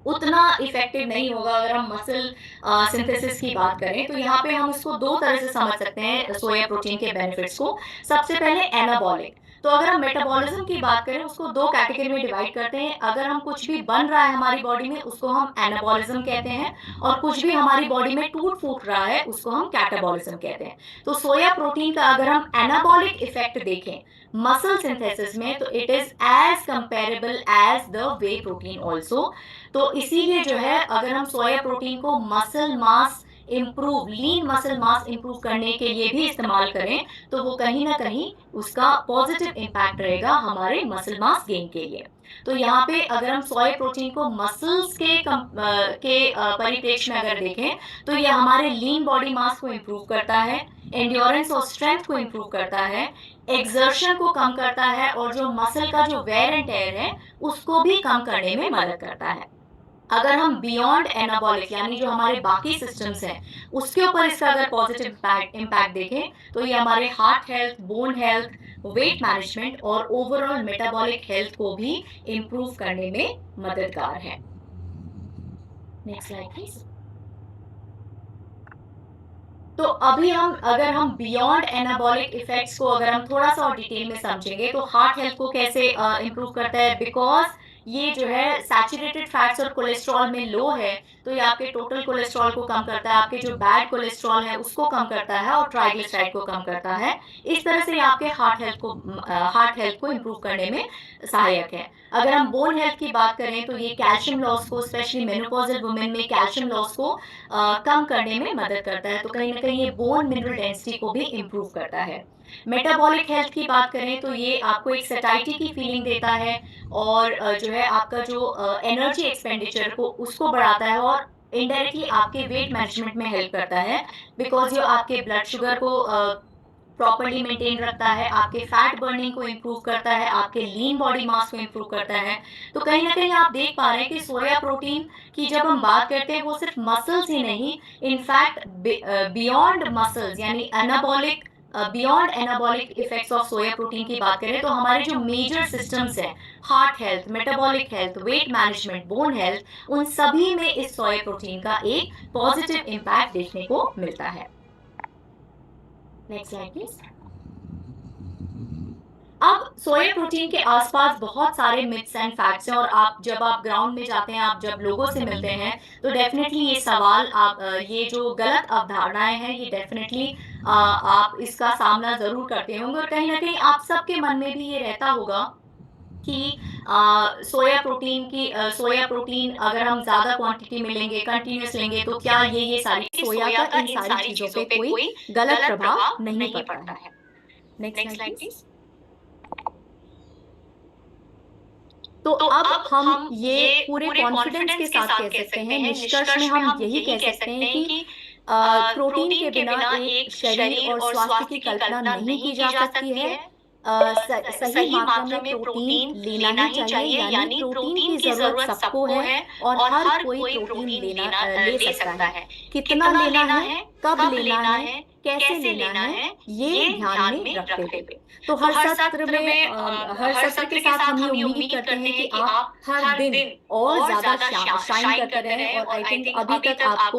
उतना इफेक्टिव नहीं होगा अगर हम मसल सिंथेसिस की बात करें। तो यहाँ पे हम इसको दो तरह से समझ सकते हैं सोया प्रोटीन के बेनिफिट्स को। सबसे पहले एनाबॉलिक। तो अगर हम मेटाबॉलिज्म की बात करें, उसको दो कैटेगरी में डिवाइड करते हैं। अगर हम कुछ भी बन रहा है हमारी बॉडी में, उसको हम एनाबॉलिज्म कहते हैं, और कुछ भी हमारी बॉडी में टूट फूट रहा है उसको हम कैटाबॉलिज्म कहते हैं। तो सोया प्रोटीन का अगर हम एनाबॉलिक इफेक्ट देखें मसल सिंथेसिस में, तो it is as comparable as the whey protein also. तो इसीलिए जो है अगर हम सोया प्रोटीन को muscle mass improve, lean muscle mass improve करने के लिए भी इस्तेमाल करें, तो वो कहीं ना कहीं उसका पॉजिटिव इम्पैक्ट रहेगा हमारे मसल मास गेन के लिए। तो यहाँ पे अगर हम सोया प्रोटीन को मसल्स के परिप्रेक्ष्य में अगर देखें, तो ये हमारे लीन बॉडी मास को इम्प्रूव करता है, एंड्योरेंस और स्ट्रेंथ को इम्प्रूव करता है, एक्सर्शन को कम करता है, और जो मसल का जो वेयर एंड टेयर है उसको भी कम करने में मदद करता है। अगर हम बियॉन्ड एनाबॉलिक यानी जो हमारे बाकी सिस्टम्स हैं उसके ऊपर इसका अगर पॉजिटिव इम्पैक्ट देखें, तो ये हमारे heart health, bone health, weight management और ओवरऑल मेटाबॉलिक हेल्थ को भी इम्प्रूव करने में मददगार है। Next slide please. तो अभी अगर हम बियॉन्ड एनाबॉलिक इफेक्ट्स को अगर हम थोड़ा सा और डिटेल में समझेंगे, तो हार्ट हेल्थ को कैसे इम्प्रूव करता है, बिकॉज ये जो है सैचुरेटेड फैट्स और कोलेस्ट्रॉल में लो है, तो ये आपके टोटल कोलेस्ट्रॉल को कम करता है, आपके जो बैड कोलेस्ट्रॉल है उसको कम करता है, और ट्राइग्लिसराइड को कम करता है। इस तरह से ये आपके हार्ट हेल्थ को इम्प्रूव करने में सहायक है। अगर हम बोन हेल्थ की बात करें, तो ये कैल्शियम लॉस को, स्पेशली मेनोपॉजल वुमेन में कैल्शियम लॉस को कम करने में मदद करता है। तो कहीं ना कहीं ये बोन मिनरल डेंसिटी को भी इम्प्रूव करता है। मेटाबॉलिक हेल्थ की बात करें, तो ये आपको एक सैटिस्फैक्शन की फीलिंग देता है, और जो है आपका जो एनर्जी एक्सपेंडिचर को उसको बढ़ाता है, और इनडायरेक्टली आपके वेट मैनेजमेंट में हेल्प करता है, बिकॉज ये आपके ब्लड शुगर को प्रॉपर्ली मेंटेन रखता है, आपके फैट बर्निंग को इम्प्रूव करता है, आपके लीन बॉडी मास को इम्प्रूव करता है। तो कहीं न कहीं आप देख पा रहे हैं कि सोया प्रोटीन की जब हम बात करते हैं वो सिर्फ़ मसल्स ही नहीं, इनफैक्ट बियॉन्ड मसल्स यानी beyond anabolic effects of soya protein की बात करें तो हमारे जो मेजर सिस्टम्स हैं, heart health, metabolic health, weight management, bone health, उन सभी में इस सोया प्रोटीन का एक पॉजिटिव इम्पैक्ट देखने को मिलता है। Next slide please. अब सोया प्रोटीन के आसपास बहुत सारे मिथ्स एंड फैक्ट्स हैं और जब आप ग्राउंड में जाते हैं, आप जब लोगों से मिलते हैं, तो डेफिनेटली ये सवाल ये जो गलत अवधारणाएं हैं, ये डेफिनेटली आप इसका सामना ज़रूर करते होंगे और कहीं न कहीं आप सबके मन में भी ये रहता होगा कि सोया प्रोटीन अगर हम ज़्यादा क्वांटिटी में लेंगे, कंटिन्यूअस लेंगे, तो क्या ये सारी सोया का इन सारी चीज़ों पे कोई गलत प्रभाव नहीं पड़ता है। Next slide please. तो अब हम ये पूरे कॉन्फिडेंस के साथ कह सकते हैं, निष्कर्ष में हम यही कह सकते हैं कि प्रोटीन के बिना एक शरीर और स्वास्थ्य की कल्पना नहीं की जा सकती है। सही मात्रा में प्रोटीन लेना ही चाहिए, यानी प्रोटीन की ज़रूरत सबको है और हर कोई प्रोटीन ले सकता है। कितना लेना है, कब लेना है, कैसे लेना है, ये ध्यान में रखते हुए। तो हर सत्र के साथ हम ये उम्मीद करते हैं कि आप हर दिन और ज़्यादा शाइन करते रहें और आई थिंक अभी तक आप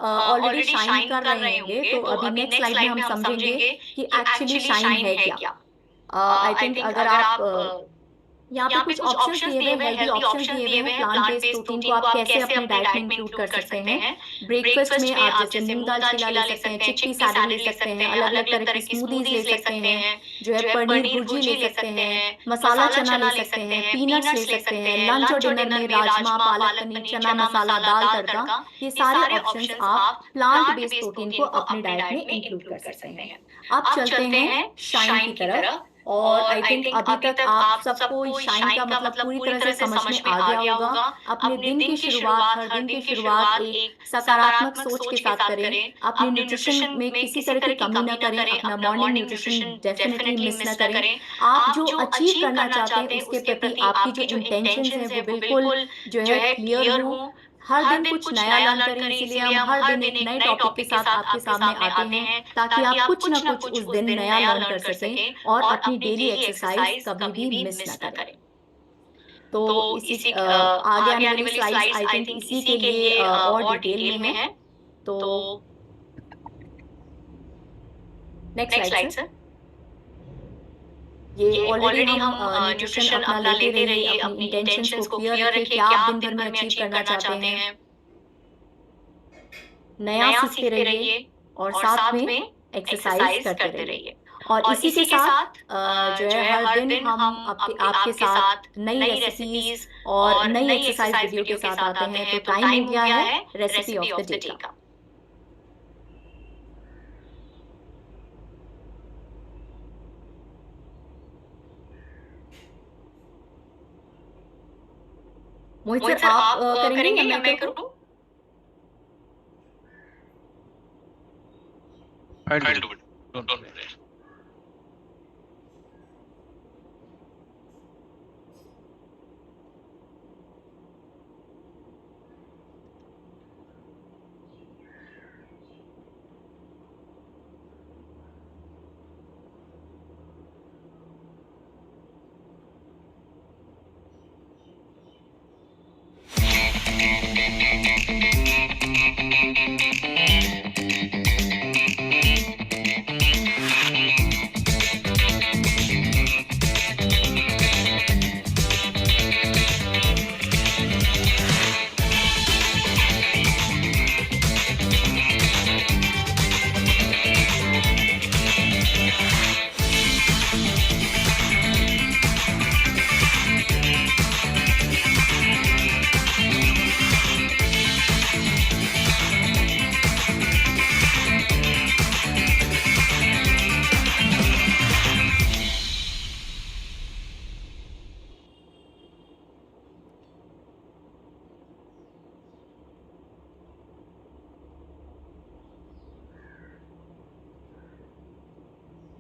ऑलरेडी शाइन कर रहे होंगे। तो अभी नेक्स्ट स्लाइड में हम समझेंगे कि एक्चुअली शाइन है क्या। आई थिंक अगर आप यहाँ पे कुछ ऑप्शंस दिए हुए हैं, हेल्दी ऑप्शंस दिए हुए हैं, प्लांट बेस्ड प्रोटीन को आप कैसे अपने डाइट में इंक्लूड कर सकते हैं। ब्रेकफास्ट में आप जैसे मूंग दाल चिला ले सकते हैं, चिक्की सैलेड ले सकते हैं, अलग-अलग तरह की स्मूदीज ले सकते हैं, जो है पनीर भुर्जी ले सकते हैं, मसाला चना ले सकते हैं, पीनट्स ले सकते हैं। लंच और डिनर में राजमा, पालक पनीर, चना मसाला, दाल तड़का, ये सारे ऑप्शंस आप प्लांट बेस्ड प्रोटीन को अपने डाइट में इंक्लूड कर सकते हैं। अब चलते हैं शाइन की तरफ और आई थिंक अभी तक आप सबको शाइन का मतलब पूरी तरह से समझ में आ गया होगा। अपने दिन की शुरुआत, हर दिन की शुरुआत एक सकारात्मक सोच के साथ करें। अपने न्यूट्रिशन में किसी तरह की कमी न करें, अपना मॉर्निंग न्यूट्रिशन डेफिनेटली मिस न करें। आप जो अचीव करना चाहते हैं उसके प्रति आपकी जो इंटेंशंस हैं वो बिल्कुल जो है क्लियर हो। हर दिन कुछ नया लर्न करें, इसीलिए हम हर दिन एक नए टॉपिक के साथ आपके सामने आते हैं ताकि आप कुछ न कुछ उस दिन नया लर्न कर सकें और अपनी डेली एक्सरसाइज कभी भी मिस न करें। तो इसी आगे आने वाली स्लाइड्स आई थिंक इसी के लिए और डिटेल में है। तो नेक्स्ट स्लाइड सर। ये ऑलरेडी हम न्यूट्रिशन अपना लेते रहिए, अपनी इंटेंशंस को क्लियर रखिए, क्या आप दिन भर में अचीव करना चाहते हैं, नया सीखते रहिए और साथ में एक्सरसाइज करते रहिए। और इसी के साथ जो है हर दिन हम आपके साथ नई रेसिपीज और नई एक्सरसाइज वीडियो के साथ आते हैं। तो टाइम हो गया है रेसिपी ऑफ द डे का। मोहित सर आप करेंगे या मैं करूं? I'll do it. Don't worry.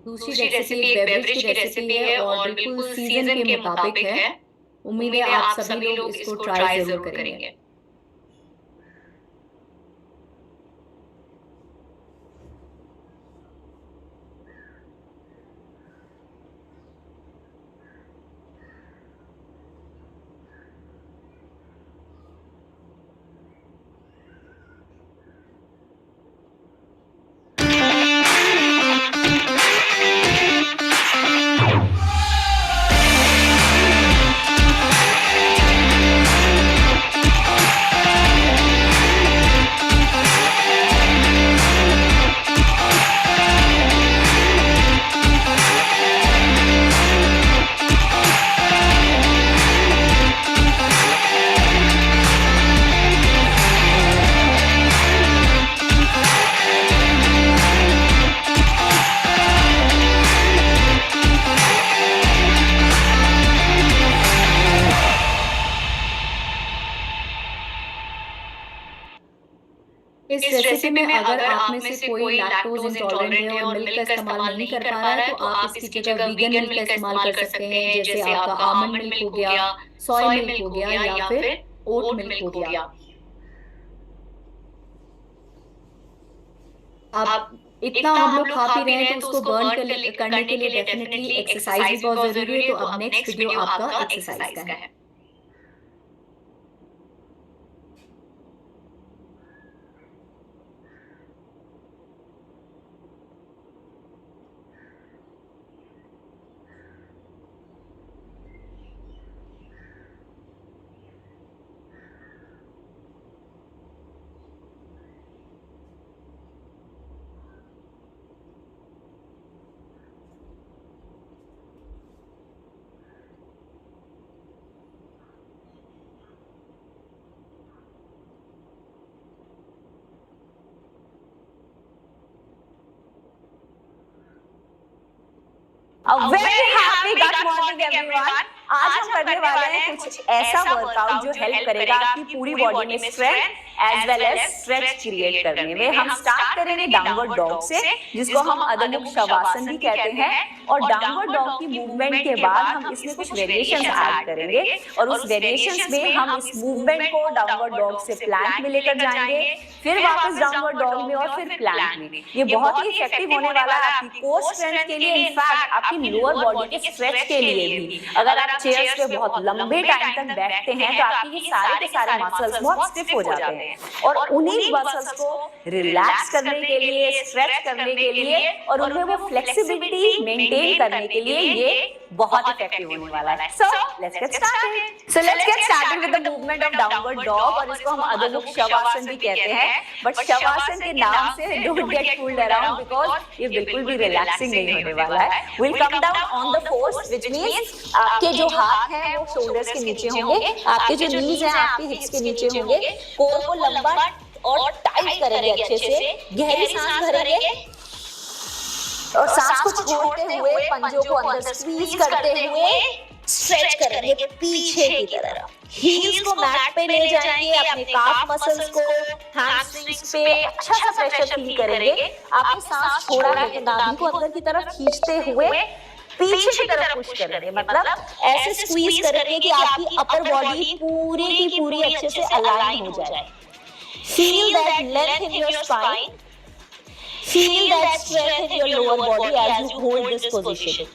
दूसरी रेसिपी एक बेवरेज की रेसिपी है और बिल्कुल सीज़न के मुताबिक है। उम्मीद है आप सभी लोग इसको ट्राई ज़रूर करेंगे। इस रेसिपी में अगर आप में से कोई लैक्टोज इंटॉलरेंट है और मिल्क का इस्तेमाल नहीं कर पा रहा है तो आप इसकी जगह वीगन मिल्क का इस्तेमाल कर सकते हैं, जैसे आपका आमंड मिल्क हो गया, सोय मिल्क हो गया या फिर ओट मिल्क हो गया। अब इतना हम लोग खा पी रहे हैं तो उसको बर्न करने के लिए डेफिनेटली एक्सरसाइज भी बहुत जरूरी है। तो अब नेक्स्ट वीडियो आपका एक्सरसाइज का है। A very happy good morning everyone. आज हम करने वाले हैं कुछ ऐसा वर्कआउट जो हेल्प करेगा आपकी पूरी बॉडी में strength as well as stretch create करने में। हम स्टार्ट करेंगे डाउनवर्ड डॉग से, जिसको हम अधोमुख शवासन भी कहते हैं। और डाउनवर्ड डॉग की मूवमेंट के बाद हम इसमें कुछ वेरिएशंस ऐड करेंगे और उस वेरिएशंस में हम इस मूवमेंट को डाउनवर्ड डॉग से प्लैंक में लेकर जाएंगे, फिर वापस डाउनवर्ड डॉग में और फिर प्लैंक में। ये बहुत ही इफेक्टिव होने वाला है आपकी कोर स्ट्रेंथ के लिए, इनफैक्ट आपकी लोअर बॉडी के स्ट्रेच के लिए भी। अगर आप चेयर्स पे बहुत लंबे टाइम तक बैठते हैं तो आपके ये सारे के सारे मसल्स बहुत स्टिफ हो जाते हैं और उन्हीं मसल्स को रिलैक्स करने के लिए, स्ट्रेच करने के लिए और उनमें वो फ्लेक्सिबिलिटी मेंटेन करने के लिए ये बहुत इफेक्टिव होने वाला है। So let's get started with the movement of downward dog, और इसको हम अधोमुख शवासन भी कहते हैं। बट शवासन के नाम से don't get fooled around because ये बिल्कुल भी रिलैक्सिंग नहीं होने वाला है। Will come down on the force, which means आपके जो हाथ हैं वो शोल्डर्स के नीचे होंगे, आपके जो नीज हैं आपके हिप्स के नीचे होंगे। कोर को लंबा और टाइट करेंगे, अच्छे से गहरी सांस भरेंगे और सांस को छोड़ते हुए पंजों को अंदर स्क्वीज करते हुए स्ट्रेच करेंगे पीछे की तरफ। हील्स को मैट पे ले जाएंगे, अपने काफ मसल्स को, हैमस्ट्रिंग्स पे अच्छा सा प्रेशर फील करेंगे। आपने सांस छोड़ा है तो नाभि को अंदर की तरफ खींचते हुए पीछे की तरफ पुश करेंगे, मतलब ऐसे स्क्वीज करेंगे कि आपकी अपर बॉडी पूरी की पूरी अच्छे से अलाइन हो जाए। Feel that length in your spine. Feel that strength in your lower body as you hold this position.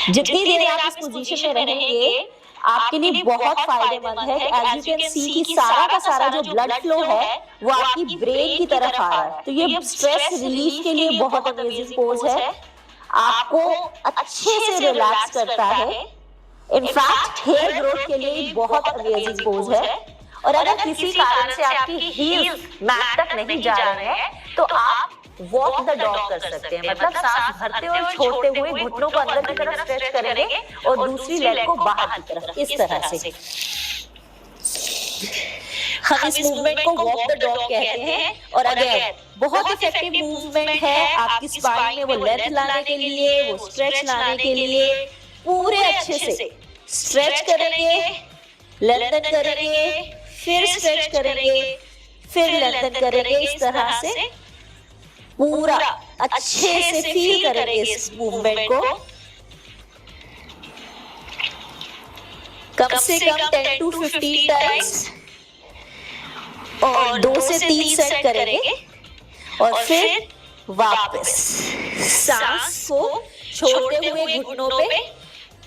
जितनी देर आप इस पोजीशन में रहेंगे आपके लिए बहुत फायदेमंद है। एज यू कैन सी कि सारा का सारा जो ब्लड फ्लो है वो आपकी ब्रेन की तरफ आ रहा है, तो ये स्ट्रेस रिलीफ के लिए बहुत अमेजिंग पोज है। आपको अच्छे से रिलैक्स करता है। इनफैक्ट हेयर ग्रोथ के लिए बहुत अमेजिंग पोज है। और अगर किसी कारण से आपकी हील्स मैट तक नहीं जा रहे हैं तो आप वॉक द डॉग कर सकते हैं, मतलब सांस भरते और छोड़ते हुए घुटनों को अंदर की तरफ स्ट्रेच करेंगे और दूसरी लेग को बाहर की तरफ, इस तरह से। हम इस मूवमेंट को वॉक द डॉग कहते हैं। और अगर बहुत इफेक्टिव मूवमेंट है आपकी स्पाइन में, वो लेंथ लाने के लिए, वो स्ट्रेच लाने के लिए। पूरे अच्छे से स्ट्रेच करेंगे, लेंथन करेंगे, फिर स्ट्रेच करेंगे, फिर लेंथन करेंगे, इस तरह से पूरा अच्छे से फील करेंगे इस मूवमेंट को। कम से कम 10 to 15 टाइम्स और 2 से 3 सेट करेंगे और फिर वापस सांस को छोड़ते हुए घुटनों पे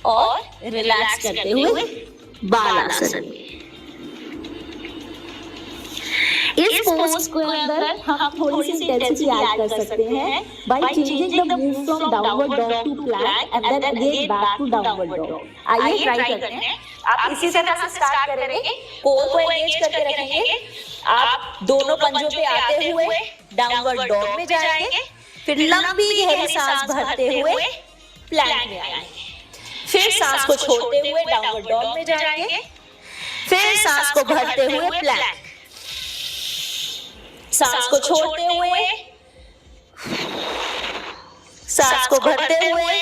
और रिलैक्स करते हुए बालासन में। इस पोज के अंदर हम थोड़ी सी इंटेंसिटी ऐड कर सकते हैं by changing the move from downward dog to plank and then again back to downward dog. आइए ट्राई करते हैं। आप इसी तरह से स्टार्ट करेंगे, कोर को एंगेज करके रखेंगे। आप दोनों पंजों पे आते हुए डाउनवर्ड डॉग में जाएंगे, फिर लंबी गहरी सांस भरते हुए प्लैंक में आएंगे, फिर सांस को छोड़ते हुए डाउनवर्ड डॉग में जाएंगे, फिर सांस को भरते हुए प्लैंक, सांस को छोड़ते हुए, सांस को भरते हुए,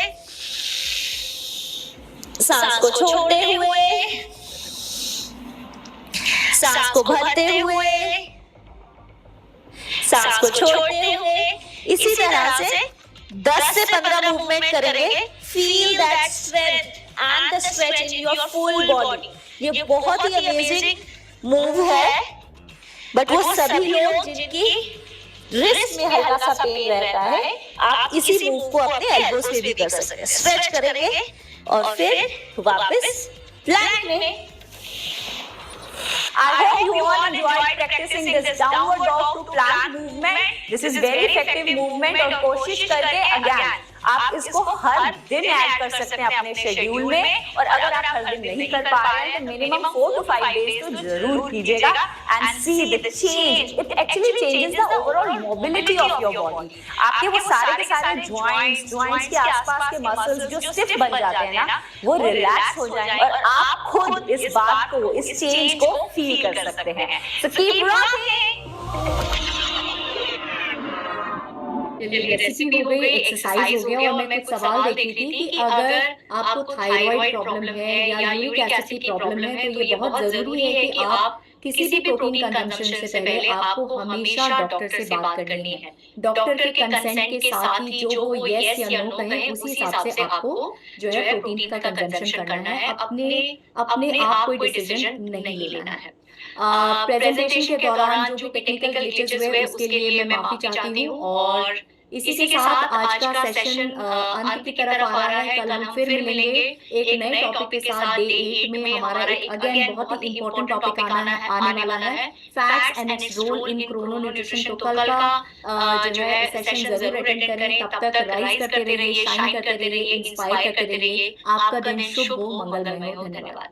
सांस को छोड़ते हुए, सांस को भरते हुए, सांस को छोड़ते हुए। इसी तरह से 10 से 15 मूवमेंट करेंगे। Feel that strength and the stretch in your full body. ये बहुत ही अमेजिंग मूव है, बट वो सभी लोग जिनकी रिस्ट में हल्का सा पेन रहता है, आप इसी मूव को अपने एल्बोस पे भी कर सकते हैं। स्ट्रेच करेंगे और फिर वापस प्लैंक में। I hope you all enjoyed practicing this downward dog to plank movement. This is very effective movement और कोशिश करके again आप इसको हर दिन ऐड कर सकते हैं अपने शेड्यूल में। और अगर आप हर दिन नहीं कर पा रहे हैं तो मिनिमम 4 to 5 डेज तो जरूर कीजिएगा and see the change. It actually changes the overall mobility of your body. आपके वो सारे के सारे जॉइंट्स के आसपास के मसल्स जो स्टिफ बन जाते हैं ना, वो रिलैक्स हो जाएंगे और आप खुद इस बात को, इस चेंज को फील कर सकते हैं। So keep rocking. रेसिपी हो गई, एक्सरसाइज हो गया, और मैं कुछ सवाल देख रही थी कि अगर आपको थायराइड प्रॉब्लम है या यूरिक एसिड की प्रॉब्लम है तो ये बहुत जरूरी है कि आप किसी भी प्रोटीन कंजम्पशन से पहले आपको हमेशा डॉक्टर से बात करनी है। डॉक्टर के कंसेंट के साथ ही जो वो यस या नो कहे उसी हिसाब से आपको जो है प्रोटीन का कंजम्पशन करना है। अपने आप कोई डिसीजन नहीं लेना है। प्रेजेंटेशन के दौरान जो भी टेक्निकल ग्लिचेस हुए उसके लिए मैं माफी चाहती हूँ। और इसी के साथ आज का सेशन अंत की तरफ आ रहा है। कल हम फिर मिलेंगे एक नए टॉपिक के साथ। डे 8 में हमारा एक अगेन बहुत ही इंपॉर्टेंट टॉपिक आने वाला है, fats and its role in chrono nutrition. तो कल का जो है सेशन जरूर अटेंड करें। तब तक राइज करते रहिए, शाइन करते रहिए, इंस्पायर करते रहिए। आपका दिन शुभ हो, मंगलमय हो। धन्यवाद।